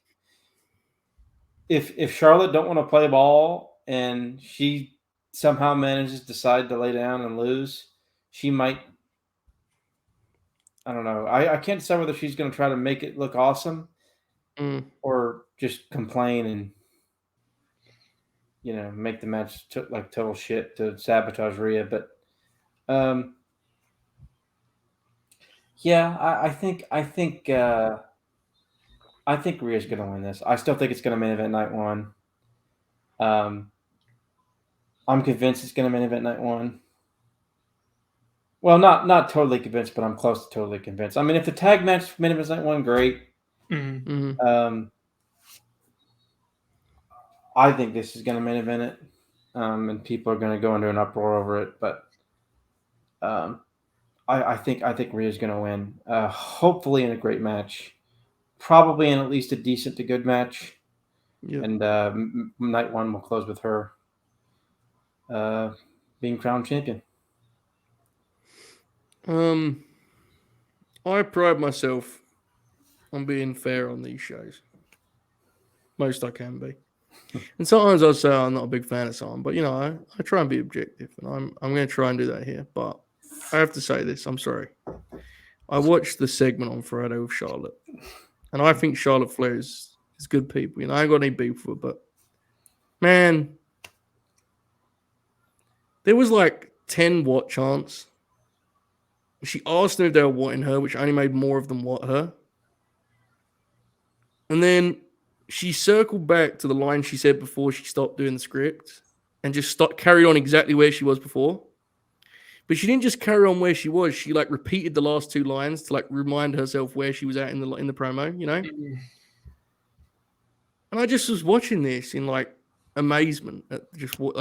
Speaker 4: if Charlotte don't want to play ball and she somehow manages to decide to lay down and lose, she might. I don't know. I can't decide whether she's going to try to make it look awesome or just complain and make the match like total shit to sabotage Rhea. But I think Rhea's going to win this. I still think it's going to main event night one. I'm convinced it's going to main event night one. Well, not totally convinced, but I'm close to totally convinced. I mean, if the tag match main event night one, great.
Speaker 2: Mm-hmm.
Speaker 4: I think this is going to main event it, and people are going to go into an uproar over it. But I think Rhea's going to win. Hopefully in a great match, probably in at least a decent to good match. Yep. And night one will close with her being crowned champion.
Speaker 2: I pride myself on being fair on these shows. Most I can be. And sometimes I'll say I'm not a big fan of someone, but I try and be objective, and I'm going to try and do that here. But I have to say this. I'm sorry. I watched the segment on Friday with Charlotte, and I think Charlotte Flair is good people. I ain't got any beef with her, but man, there was like 10 what chants. She asked them if they were wanting her, which only made more of them want her. And then she circled back to the line she said before she stopped doing the script and just carried on exactly where she was before. But she didn't just carry on where she was. She repeated the last two lines to remind herself where she was at in the promo,
Speaker 1: Mm-hmm.
Speaker 2: And I just was watching this in amazement at just what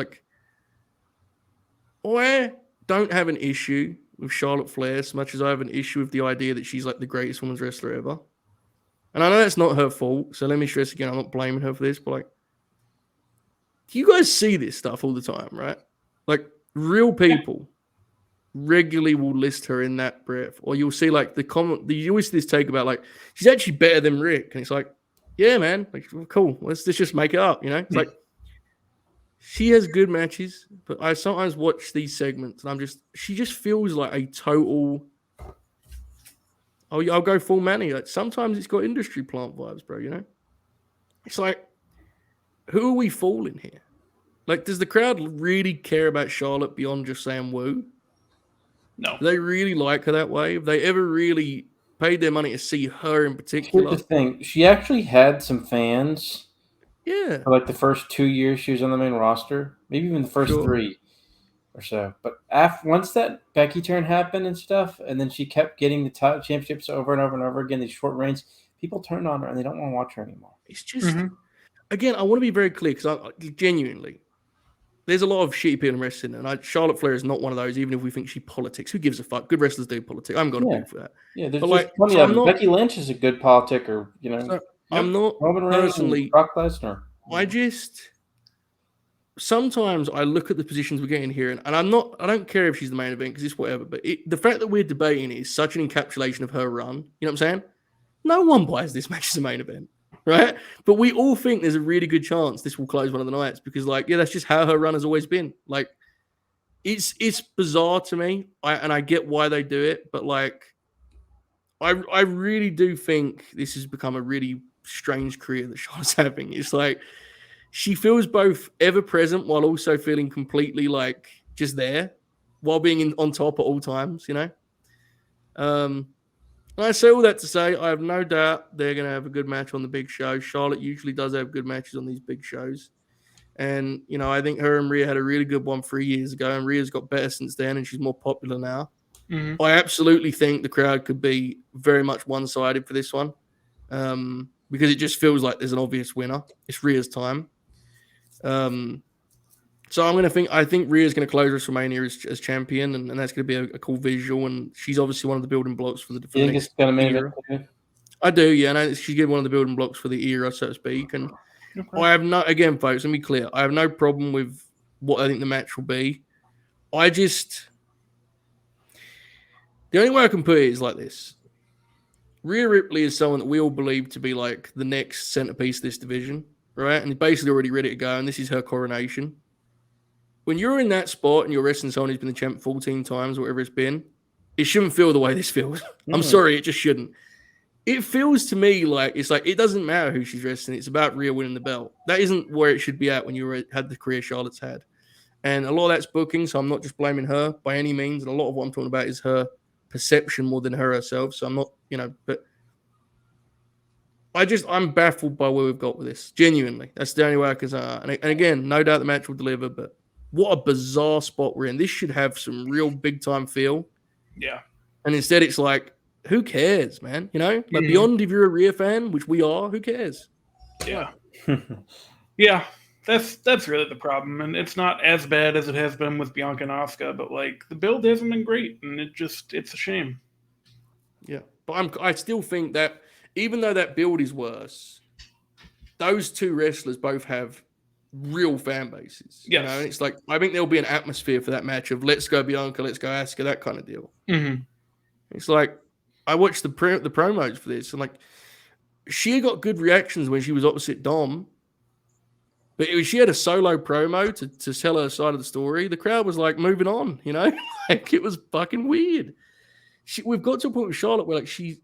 Speaker 2: I don't have an issue with Charlotte Flair as much as I have an issue with the idea that she's the greatest women's wrestler ever. And I know that's not her fault, so let me stress again, I'm not blaming her for this, but you guys see this stuff all the time, right? Real people regularly will list her in that breath, or you'll see the comment. You always see this take about she's actually better than Rick, and it's yeah, man, cool. Let's just make it up, It's she has good matches, but I sometimes watch these segments and she just feels like a total. I'll go full Manny. Sometimes it's got industry plant vibes, bro. It's who are we fooling here? Does the crowd really care about Charlotte beyond just saying woo?
Speaker 1: No.
Speaker 2: Do they really like her that way? Have they ever really paid their money to see her in particular?
Speaker 4: Here's the thing. She actually had some fans.
Speaker 2: Yeah.
Speaker 4: For the first 2 years she was on the main roster. Maybe even the first 3 or so. But once that Becky turn happened and stuff, and then she kept getting the championships over and over and over again, these short reigns, people turned on her and they don't want to watch her anymore.
Speaker 2: It's just, again, I want to be very clear because genuinely, there's a lot of shitty people in wrestling, and Charlotte Flair is not one of those, even if we think she politics. Who gives a fuck? Good wrestlers do politics. I haven't got a beef for that.
Speaker 4: Yeah, there's plenty of them. Becky Lynch is a good politicker,
Speaker 2: So I'm not
Speaker 4: Roman Reigns
Speaker 2: personally.
Speaker 4: Brock Lesnar.
Speaker 2: Sometimes I look at the positions we're getting here, and I don't care if she's the main event because it's whatever. But the fact that we're debating it is such an encapsulation of her run. You know what I'm saying? No one buys this match as a main event, right? But we all think there's a really good chance this will close one of the nights because, that's just how her run has always been. It's bizarre to me, and I get why they do it, but I really do think this has become a really strange career that Charlotte's having. It's she feels both ever present while also feeling completely just there while being on top at all times, And I say all that to say I have no doubt they're going to have a good match on the big show. Charlotte usually does have good matches on these big shows. And, I think her and Rhea had a really good one 3 years ago, and Rhea's got better since then, and she's more popular now.
Speaker 1: Mm-hmm.
Speaker 2: I absolutely think the crowd could be very much one-sided for this one because it just feels like there's an obvious winner. It's Rhea's time. So I think Rhea's going to close WrestleMania as champion, and that's going to be a cool visual. And she's obviously one of the building blocks for the.
Speaker 4: You think it's going to make it?
Speaker 2: I do, yeah. And she's one of the building blocks for the era, so to speak. And I have folks. Let me be clear. I have no problem with what I think the match will be. The only way I can put it is like this: Rhea Ripley is someone that we all believe to be the next centerpiece of this division. Right, and basically already ready to go, and this is her coronation. When you're in that spot and you're wrestling someone who's been the champ 14 times, or whatever it's been, it shouldn't feel the way this feels. I'm sorry, it just shouldn't. It feels to me it doesn't matter who she's wrestling. It's about Rhea winning the belt. That isn't where it should be at when you had the career Charlotte's had. And a lot of that's booking, so I'm not just blaming her by any means. And a lot of what I'm talking about is her perception more than her herself. So I'm not, but I'm baffled by where we've got with this. Genuinely. That's the only way I can say. And again, no doubt the match will deliver, but what a bizarre spot we're in. This should have some real big-time feel.
Speaker 1: Yeah.
Speaker 2: And instead it's who cares, man? Beyond if you're a Rhea fan, which we are, who cares?
Speaker 1: Yeah. Yeah. That's really the problem. And it's not as bad as it has been with Bianca and Asuka, but the build hasn't been great, and it's a shame.
Speaker 2: Yeah. But I still think that even though that build is worse, those two wrestlers both have real fan bases.
Speaker 1: Yes.
Speaker 2: And it's I think there'll be an atmosphere for that match of let's go Bianca, let's go Asuka, that kind of deal.
Speaker 1: Mm-hmm.
Speaker 2: It's I watched the promos for this, and like she got good reactions when she was opposite Dom. But she had a solo promo to tell her side of the story. The crowd was like moving on, like it was fucking weird. We've got to a point with Charlotte where like she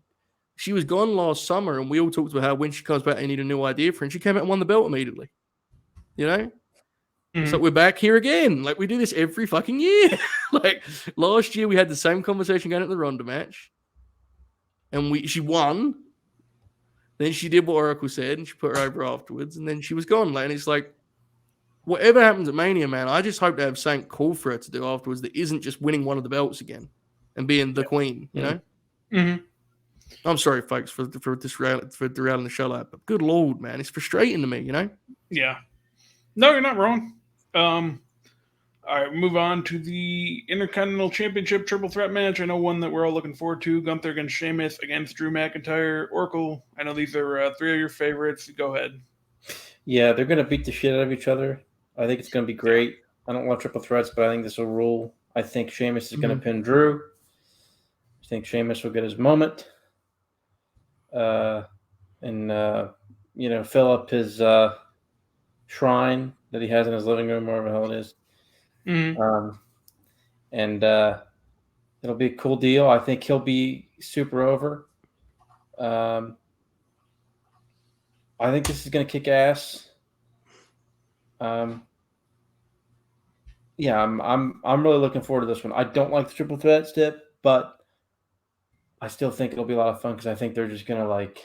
Speaker 2: was gone last summer, and we all talked about how when she comes back, they need a new idea for her. And she came out and won the belt immediately. It's like we're back here again. Like we do this every fucking year. Like last year, we had the same conversation going at the Ronda match, and she won. Then she did what Oracle said, and she put her over afterwards, and then she was gone. Like, and it's like, whatever happens at Mania, man, I just hope to have something cool for her to do afterwards that isn't just winning one of the belts again and being the queen, you know?
Speaker 1: Mm-hmm.
Speaker 2: I'm sorry, folks, for derailing the show like, but good Lord, man, it's frustrating to me,
Speaker 1: Yeah. No, you're not wrong. All right, move on to the Intercontinental Championship Triple Threat match. I know one that we're all looking forward to. Gunther against Sheamus against Drew McIntyre. Oracle, I know these are 3 of your favorites. Go ahead.
Speaker 4: Yeah, they're going to beat the shit out of each other. I think it's going to be great. I don't want triple threats, but I think this will rule. I think Sheamus is going to pin Drew. I think Sheamus will get his moment. And fill up his shrine that he has in his living room, wherever the hell it is.
Speaker 1: Mm-hmm.
Speaker 4: It'll be a cool deal. I think he'll be super over. I think this is going to kick ass. I'm really looking forward to this one. I don't like the triple threat step, but I still think it'll be a lot of fun because I think they're just going to like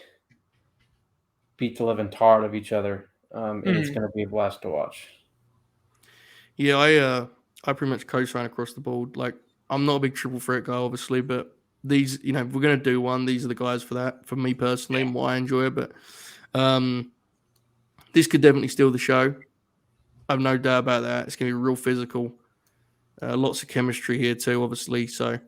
Speaker 4: beat the living tar out of each other, and it's going to be a blast to watch.
Speaker 2: Yeah, I pretty much co-sign across the board. Like, I'm not a big triple threat guy, obviously, but these, if we're going to do one, these are the guys for that, for me personally, and why I enjoy it. But this could definitely steal the show. I have no doubt about that. It's going to be real physical. Lots of chemistry here too, obviously. So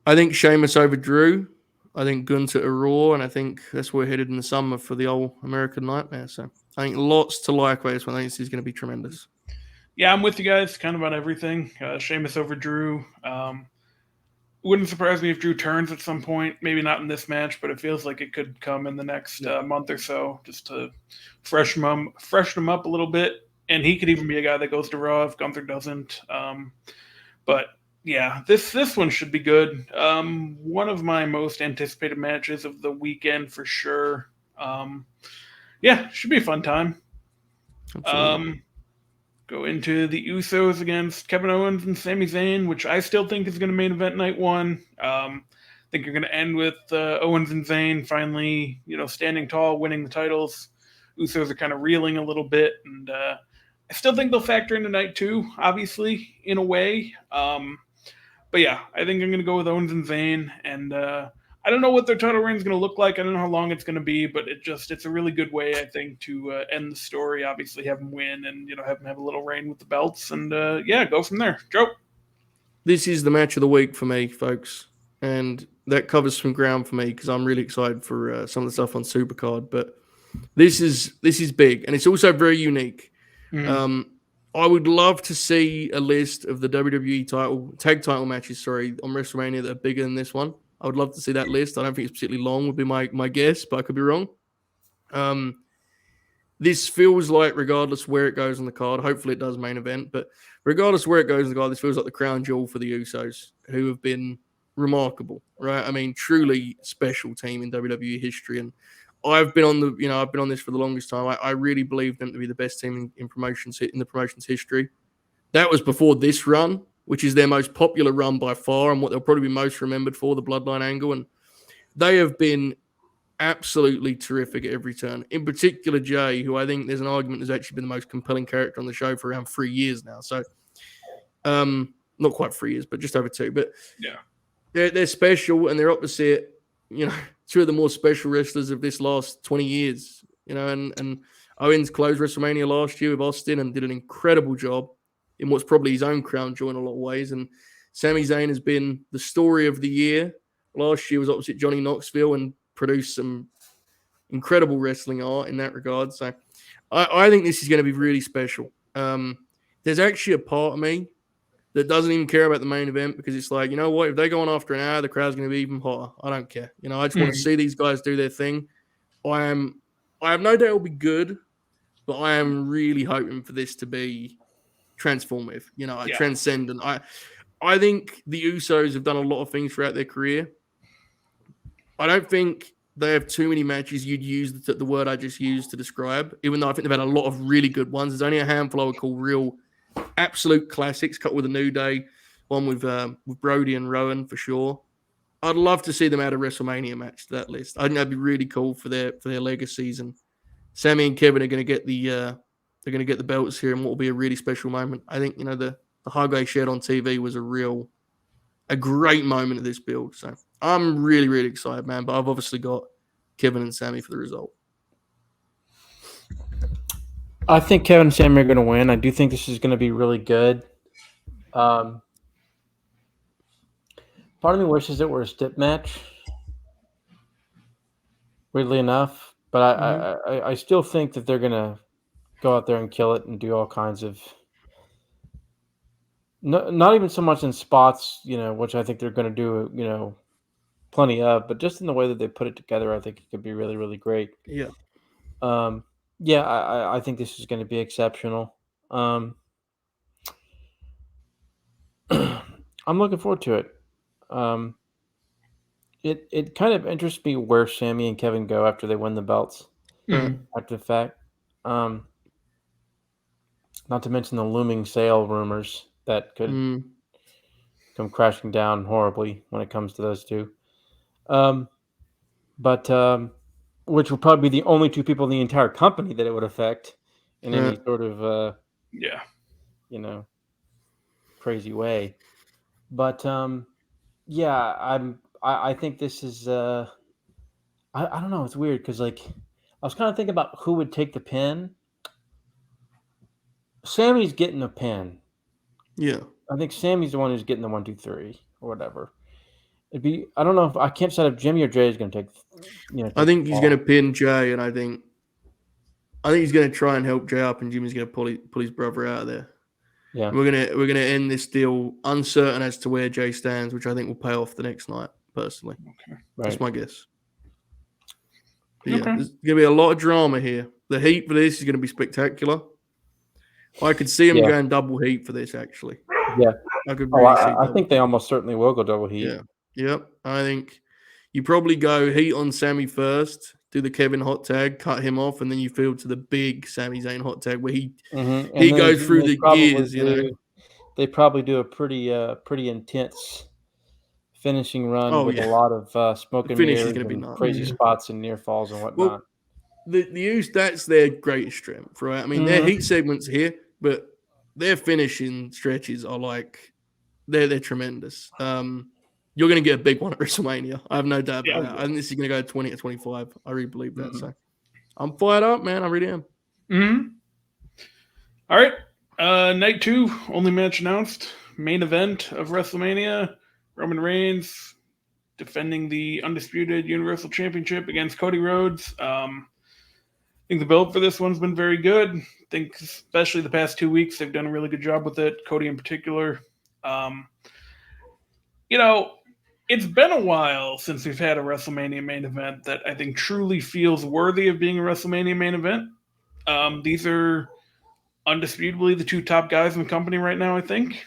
Speaker 2: I think Sheamus over Drew. I think Gunther to Raw, and I think that's where we're headed in the summer for the old American Nightmare. So I think lots to like about this one. I think this is going to be tremendous.
Speaker 1: Yeah, I'm with you guys kind of on everything. Sheamus over Drew. Wouldn't surprise me if Drew turns at some point. Maybe not in this match, but it feels like it could come in the next month or so, just to freshen him up a little bit. And he could even be a guy that goes to Raw if Gunther doesn't. But yeah, this one should be good. One of my most anticipated matches of the weekend for sure. Should be a fun time.
Speaker 2: Absolutely.
Speaker 1: Go into the Usos against Kevin Owens and Sami Zayn, which I still think is going to main event night one. I think you're going to end with Owens and Zayn finally, standing tall, winning the titles. Usos are kind of reeling a little bit, and I still think they'll factor into night two, obviously, in a way. But yeah, I think I'm going to go with Owens and Zayn, and I don't know what their title reign is going to look like. I don't know how long it's going to be, but it's a really good way, I think, to end the story. Obviously, have them win and have them have a little reign with the belts, and go from there. Joe,
Speaker 2: this is the match of the week for me, folks, and that covers some ground for me because I'm really excited for some of the stuff on Supercard. But this is big, and it's also very unique.
Speaker 1: Mm-hmm.
Speaker 2: I would love to see a list of the WWE tag title matches, on WrestleMania that are bigger than this one. I would love to see that list. I don't think it's particularly long, would be my guess, but I could be wrong. This feels like, regardless where it goes on the card, hopefully it does main event, but regardless where it goes on the card, this feels like the crown jewel for the Usos, who have been remarkable, right? I mean, truly special team in WWE history. And I've been on this for the longest time. I really believe them to be the best team in the promotion's history. That was before this run, which is their most popular run by far and what they'll probably be most remembered for, the Bloodline angle. And they have been absolutely terrific at every turn. In particular, Jay, who I think there's an argument has actually been the most compelling character on the show for around 3 years now. So, not quite 3 years, but just over 2. But
Speaker 1: yeah,
Speaker 2: they're special, and they're opposite, two of the more special wrestlers of this last 20 years. And Owens closed WrestleMania last year with Austin and did an incredible job in what's probably his own crown jewel in a lot of ways. And Sami Zayn has been the story of the year. Last year was opposite Johnny Knoxville and produced some incredible wrestling art in that regard. So I think this is going to be really special. There's actually a part of me that doesn't even care about the main event because it's like, you know what? If they go on after an hour, the crowd's going to be even hotter. I don't care. You know, I just want to see these guys do their thing. I have no doubt it'll be good, but I am really hoping for this to be transformative, you know, transcendent. I think the Usos have done a lot of things throughout their career. I don't think they have too many matches you'd use the word I just used to describe, even though I think they've had a lot of really good ones. There's only a handful I would call real absolute classics, cut with a New Day, one with Brody and Rowan for sure. I'd love to see them add a WrestleMania match to that list. I think that'd be really cool for their legacies. And Sammy and Kevin are going to get the belts here, and what will be a really special moment. I think, you know, the hug they shared on TV was a great moment of this build. So I'm really, really excited, man. But I've obviously got Kevin and Sammy for the result.
Speaker 3: I think Kevin and Sammy are going to win. I do think this is going to be really good. Part of me wishes it were a stip match, weirdly enough. But I still think that they're going to go out there and kill it and do all kinds of not even so much in spots, you know, which I think they're going to do, you know, plenty of, but just in the way that they put it together, I think it could be really, really great.
Speaker 2: Yeah.
Speaker 3: I think this is going to be exceptional. I'm looking forward to it. It kind of interests me where Sammy and Kevin go after they win the belts. After the fact. Not to mention the looming sale rumors that could come crashing down horribly when it comes to those two. Which will probably be the only two people in the entire company that it would affect in any sort of you know, crazy way. But I think this is I don't know, it's weird because like I was kind of thinking about who would take the pin. Sammy's getting the pin.
Speaker 2: Yeah.
Speaker 3: I think Sammy's the one who's getting the 1, 2, 3 or whatever. I don't know if I can't decide if Jimmy or Jay is going to take.
Speaker 2: I think he's going to pin Jay, and I think he's going to try and help Jay up, and Jimmy's going to pull his brother out of there.
Speaker 3: Yeah,
Speaker 2: we're gonna end this deal uncertain as to where Jay stands, which I think will pay off the next night. Personally, That's my guess. But yeah, there's going to be a lot of drama here. The heat for this is going to be spectacular. I could see him going double heat for this, actually.
Speaker 3: Yeah.
Speaker 2: I could really see
Speaker 3: I think they almost certainly will go double heat.
Speaker 2: Yeah. Yep. I think you probably go heat on Sammy first, do the Kevin hot tag, cut him off, and then you field to the big Sami Zayn hot tag where he goes through the gears, you know.
Speaker 3: They probably do a pretty intense finishing run with a lot of smoke and mirrors and crazy spots and near falls and whatnot.
Speaker 2: Well, that's their greatest strength, right? I mean, their heat segments here, but their finishing stretches are like they're tremendous. You're going to get a big one at WrestleMania. I have no doubt about that. I think this is going to go 20 or 25. I really believe that. So I'm fired up, man. I really am.
Speaker 1: All right. Night 2, only match announced. Main event of WrestleMania. Roman Reigns defending the undisputed Universal Championship against Cody Rhodes. I think the build for this one's been very good. I think especially the past 2 weeks, they've done a really good job with it. Cody in particular. You know, it's been a while since we've had a WrestleMania main event that I think truly feels worthy of being a WrestleMania main event. These are undisputably the 2 top guys in the company right now, I think.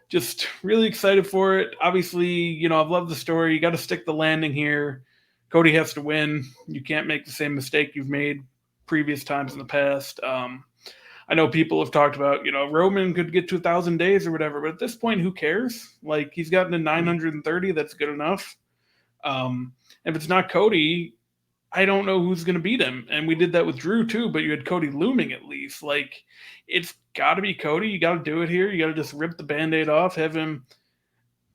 Speaker 1: Just really excited for it. Obviously, you know, I've loved the story. You got to stick the landing here. Cody has to win. You can't make the same mistake you've made previous times in the past. I know people have talked about, you know, Roman could get to 1,000 days or whatever, but at this point, who cares? Like, he's gotten to 930. That's good enough. If it's not Cody, I don't know who's going to beat him. And we did that with Drew too, but you had Cody looming at least. Like, it's got to be Cody. You got to do it here. You got to just rip the Band-Aid off, have him,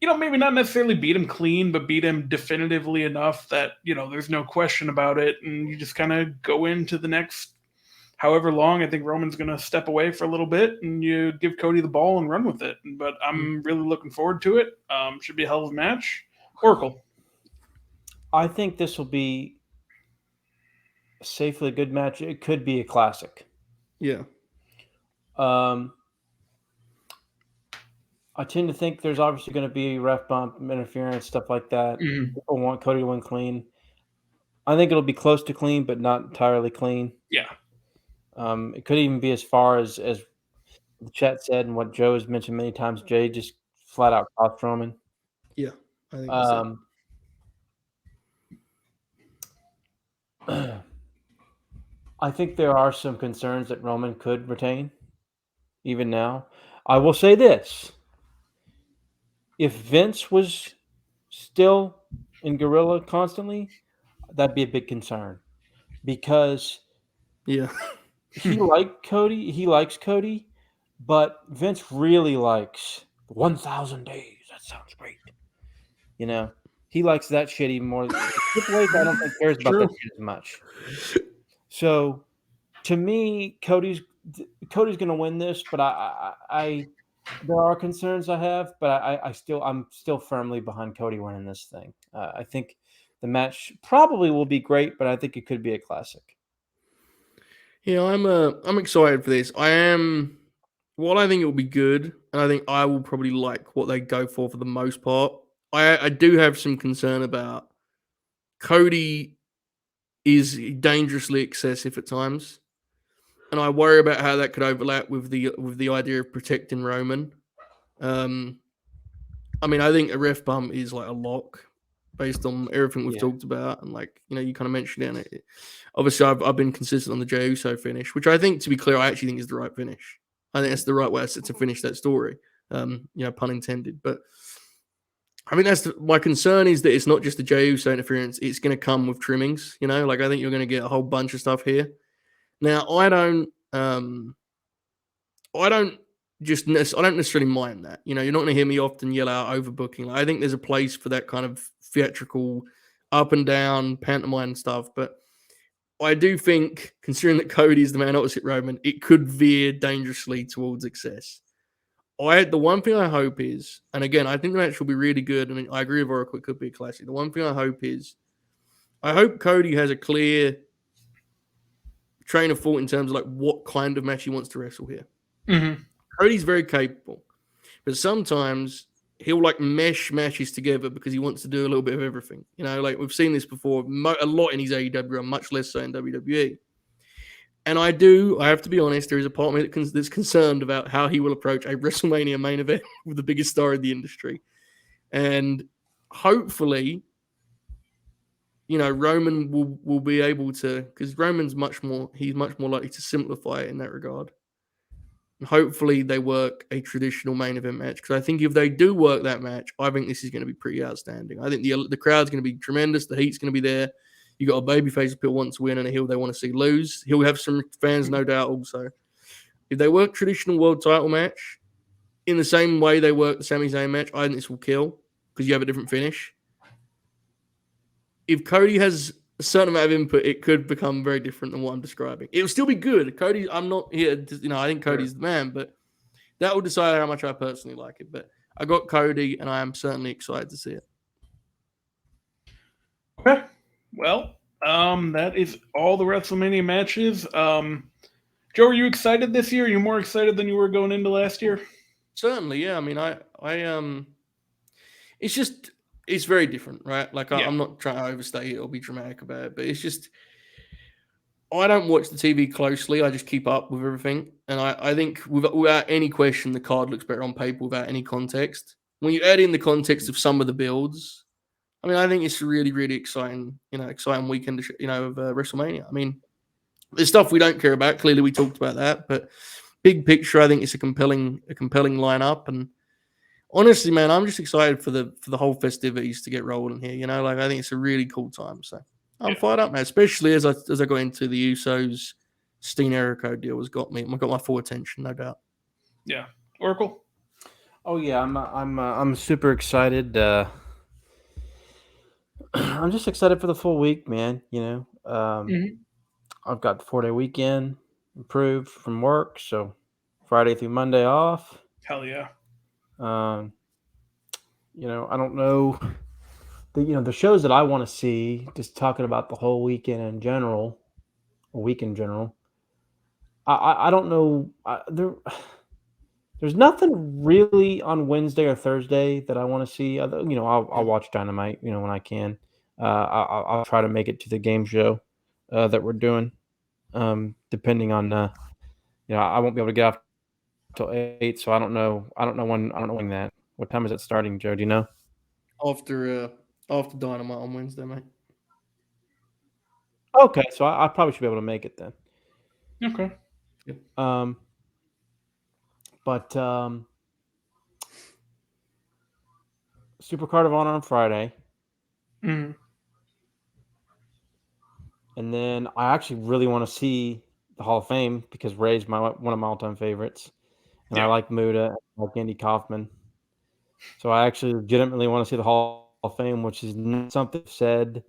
Speaker 1: you know, maybe not necessarily beat him clean, but beat him definitively enough that, you know, there's no question about it. And you just kind of go into the next however long. I think Roman's going to step away for a little bit and you give Cody the ball and run with it. But I'm really looking forward to it. Should be a hell of a match. Oracle.
Speaker 3: I think this will be safely a good match. It could be a classic.
Speaker 2: Yeah.
Speaker 4: I tend to think there's obviously going to be ref bump, interference, stuff like that.
Speaker 1: Mhm.
Speaker 4: People want Cody to win clean. I think it'll be close to clean, but not entirely clean.
Speaker 1: Yeah.
Speaker 4: It could even be as far as the chat said and what Joe has mentioned many times. Jay just flat out cost Roman.
Speaker 2: Yeah, I think that's it.
Speaker 4: I think there are some concerns that Roman could retain, even now. I will say this. If Vince was still in Gorilla constantly, that'd be a big concern. Because
Speaker 2: Yeah.
Speaker 4: he likes Cody, but Vince really likes 1,000 days. That sounds great. He likes that shit even more. Triple H, I don't think cares about that shit as much. So, to me, Cody's going to win this, but there are concerns I have, but I'm still firmly behind Cody winning this thing. I think the match probably will be great, but I think it could be a classic.
Speaker 2: Yeah, I'm excited for this. While I think it will be good, and I think I will probably like what they go for the most part. I do have some concern about Cody is dangerously excessive at times, and I worry about how that could overlap with the idea of protecting Roman. I mean, I think a ref bump is like a lock based on everything we've talked about, and you kind of mentioned it. Obviously, I've been consistent on the Jey Uso finish, which I think, to be clear, I actually think is the right finish. I think that's the right way to finish that story. Pun intended. But I mean, my concern is that it's not just the Jey Uso interference; it's going to come with trimmings. I think you're going to get a whole bunch of stuff here. Now, I don't necessarily mind that. You're not going to hear me often yell out overbooking. I think there's a place for that kind of theatrical, up and down pantomime stuff, but I do think, considering that Cody is the man opposite Roman, it could veer dangerously towards excess. The one thing I hope is, and again, I think the match will be really good, and I agree with Oracle, it could be a classic. The one thing I hope is, I hope Cody has a clear train of thought in terms of what kind of match he wants to wrestle here.
Speaker 1: Mm-hmm.
Speaker 2: Cody's very capable, but sometimes he'll mesh matches together because he wants to do a little bit of everything. We've seen this before a lot in his AEW and much less so in WWE. And I have to be honest, there is a part of me that's concerned about how he will approach a WrestleMania main event with the biggest star in the industry. And hopefully, Roman will be able to, because Roman's much more likely to simplify it in that regard. And hopefully they work a traditional main event match, because I think if they do work that match, I think this is going to be pretty outstanding. I think the crowd's going to be tremendous. The heat's going to be there. You got a babyface people want to win and a heel they want to see lose. He'll have some fans, no doubt, also. If they work traditional world title match in the same way they work the Sami Zayn match, I think this will kill, because you have a different finish. If Cody has a certain amount of input, it could become very different than what I'm describing. It will still be good. Cody, I'm not here to, I think Cody's the man, but that will decide how much I personally like it. But I got Cody, and I am certainly excited to see it.
Speaker 1: Okay. Well, that is all the WrestleMania matches. Joe, are you excited this year? Are you more excited than you were going into last year?
Speaker 2: Certainly, yeah. I mean, it's very different, right? I'm not trying to overstate it or be dramatic about it, but it's just, I don't watch the TV closely. I just keep up with everything. And I think without any question, the card looks better on paper without any context. When you add in the context of some of the builds, I mean, I think it's a really, really exciting weekend, of WrestleMania. I mean, there's stuff we don't care about. Clearly, we talked about that, but big picture, I think it's a compelling lineup. And honestly, man, I'm just excited for the whole festivities to get rolling here. I think it's a really cool time. So I'm fired up, man. Especially as I got into the Usos, Steen Jericho deal has got my full attention, no doubt.
Speaker 1: Yeah, Oracle.
Speaker 4: Oh yeah, I'm super excited. I'm just excited for the full week, man. I've got the 4-day weekend approved from work, so Friday through Monday off.
Speaker 1: Hell yeah.
Speaker 4: I don't know the shows that I want to see, just talking about the whole weekend in general, a week in general. I don't know.
Speaker 3: There's nothing really on Wednesday or Thursday that I want to see. I'll watch Dynamite, when I can. I'll try to make it to the game show that we're doing. Depending on, I won't be able to get off till 8, so I don't know when that. What time is it starting, Joe? Do you know?
Speaker 2: After Dynamite on Wednesday, mate.
Speaker 3: Okay, so I probably should be able to make it then.
Speaker 1: Okay.
Speaker 2: Yep.
Speaker 3: But Supercard of Honor on Friday.
Speaker 1: Mm-hmm.
Speaker 3: And then I actually really want to see the Hall of Fame because Ray's one of my all-time favorites. And I like Muda, I like Andy Kaufman. So I actually legitimately want to see the Hall of Fame, which is not something I've said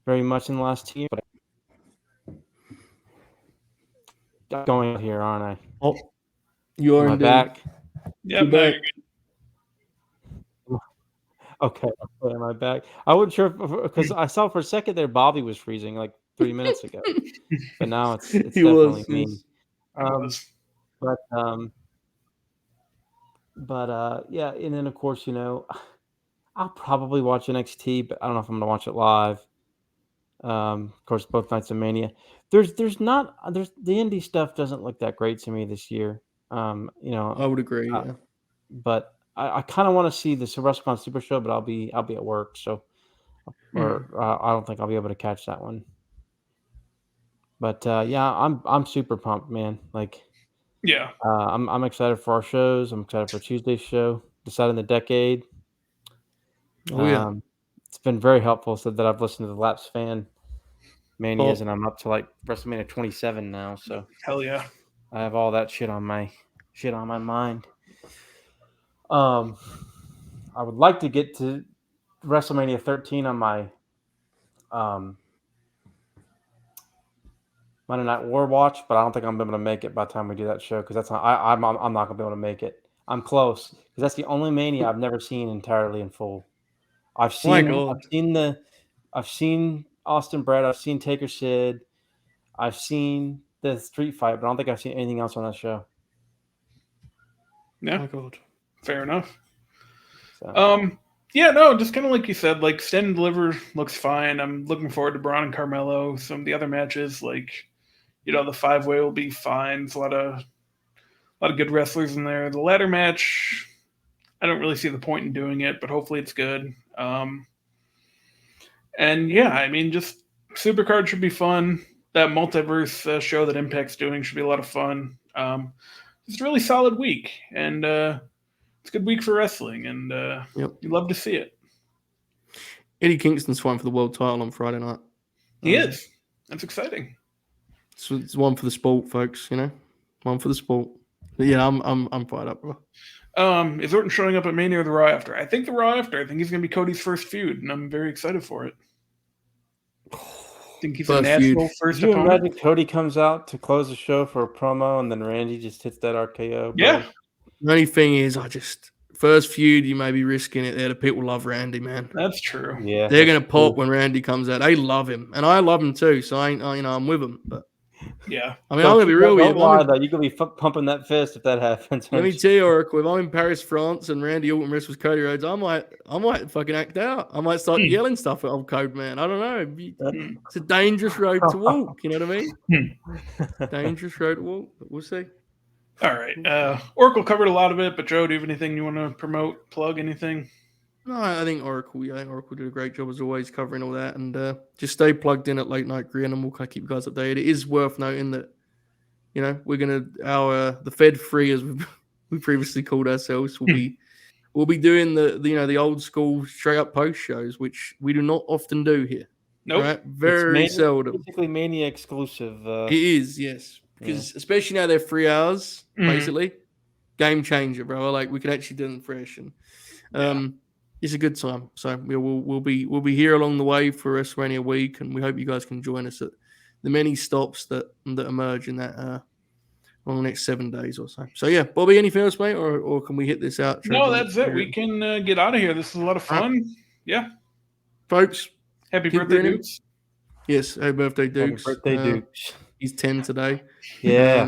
Speaker 3: very much in the last 2 years. But I'm going here, aren't I?
Speaker 2: Oh, you are
Speaker 3: Am I
Speaker 2: indeed.
Speaker 3: back?
Speaker 1: Yep,
Speaker 2: You're back.
Speaker 3: Okay, am I back? I wasn't sure because I saw for a second there Bobby was freezing like 3 minutes ago, but now it's
Speaker 2: He
Speaker 3: definitely
Speaker 2: was,
Speaker 3: me.
Speaker 2: yes.
Speaker 3: Yeah, and then of course I'll probably watch NXT, but I don't know if I'm gonna watch it live. Of course, both nights of Mania. The indie stuff doesn't look that great to me this year.
Speaker 2: I would agree. Yeah.
Speaker 3: But I kind of want to see the WrestleCon Super Show, but I'll be at work, so I don't think I'll be able to catch that one. But yeah, I'm super pumped, man. Like,
Speaker 1: yeah,
Speaker 3: I'm excited for our shows. I'm excited for Tuesday's show, Deciding the Decade.
Speaker 2: Oh yeah.
Speaker 3: It's been very helpful. So that I've listened to the Laps Fan Manias, and I'm up to like WrestleMania 27 now. So
Speaker 1: hell yeah.
Speaker 3: I have all that shit on my mind. I would like to get to WrestleMania 13 on my Monday Night War watch, but I don't think I'm able to make it by the time we do that show because I'm not gonna be able to make it. I'm close because that's the only Mania I've never seen entirely in full. I've seen Austin Brett, I've seen Taker Sid, I've seen the street fight, but I don't think I've seen anything else on that show.
Speaker 1: Yeah.
Speaker 2: My God.
Speaker 1: Fair enough.
Speaker 3: So.
Speaker 1: Yeah, no, just kind of like you said, like Stand and Deliver looks fine. I'm looking forward to Braun and Carmelo. Some of the other matches, like the 5-way will be fine. It's a lot of good wrestlers in there. The ladder match, I don't really see the point in doing it, but hopefully it's good. And yeah, I mean, just Supercard should be fun. That multiverse show that Impact's doing should be a lot of fun. It's a really solid week, and it's a good week for wrestling, and you love to see it.
Speaker 2: Eddie Kingston's fighting for the world title on Friday night.
Speaker 1: He is. That's exciting.
Speaker 2: So it's one for the sport, folks. One for the sport. But yeah, I'm fired up, bro.
Speaker 1: Is Orton showing up at Mania or the Raw after? I think the Raw after. I think he's going to be Cody's first feud, and I'm very excited for it. I think he's a natural first opponent.
Speaker 3: Imagine Cody comes out to close the show for a promo, and then Randy just hits that RKO.
Speaker 1: Yeah.
Speaker 2: The only thing is, first feud, you may be risking it there. The people love Randy, man.
Speaker 1: That's true.
Speaker 3: Yeah,
Speaker 2: they're gonna pop when Randy comes out. They love him, and I love him too. So I'm with him. But
Speaker 1: yeah,
Speaker 2: I mean, I'm gonna be real with you.
Speaker 3: You could be pumping that fist if that happens.
Speaker 2: Let me tell you, Oracle, if I'm in Paris, France, and Randy Orton wrestles Cody Rhodes, I might fucking act out. I might start yelling stuff at old Code Man. I don't know. It's a dangerous road to walk. You know what I mean? Dangerous road to walk. But we'll see.
Speaker 1: All right. Oracle covered a lot of it, but Joe, do you have anything you want to promote, plug, anything?
Speaker 2: No, I think Oracle. Yeah, Oracle did a great job as always covering all that, and just stay plugged in at Late Night Green, and we'll kind of keep you guys updated. It is worth noting that we're gonna the Fed Free, as we previously called ourselves, we'll be doing the old school straight up post shows, which we do not often do here.
Speaker 1: Nope,
Speaker 2: right? Very seldom.
Speaker 3: Basically, Mania exclusive.
Speaker 2: It is, yes, because especially now they're 3 hours, basically. Game changer, bro. Like we can actually do them fresh, and it's a good time. So we'll be here along the way for WrestleMania week, and we hope you guys can join us at the many stops that emerge in that on the next 7 days or so. So yeah, Bobby, anything else, mate, or can we hit this out?
Speaker 1: No, that's it. We can get out of here. This is a lot of fun. Right. Yeah,
Speaker 2: folks.
Speaker 1: Happy birthday, Dukes.
Speaker 2: Yes, happy birthday, Dukes.
Speaker 3: Happy birthday, Dukes.
Speaker 2: He's 10 today.
Speaker 3: Yeah.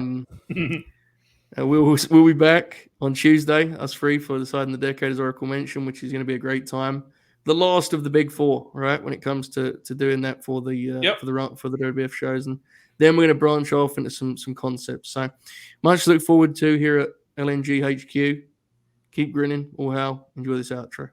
Speaker 2: We'll be back on Tuesday, us three, for Deciding the Decade, as Oracle mentioned, which is going to be a great time. The last of the big four, right? When it comes to doing that for the WWF shows, and then we're going to branch off into some concepts. So much to look forward to here at LNG HQ. Keep grinning, all hail. Enjoy this outro.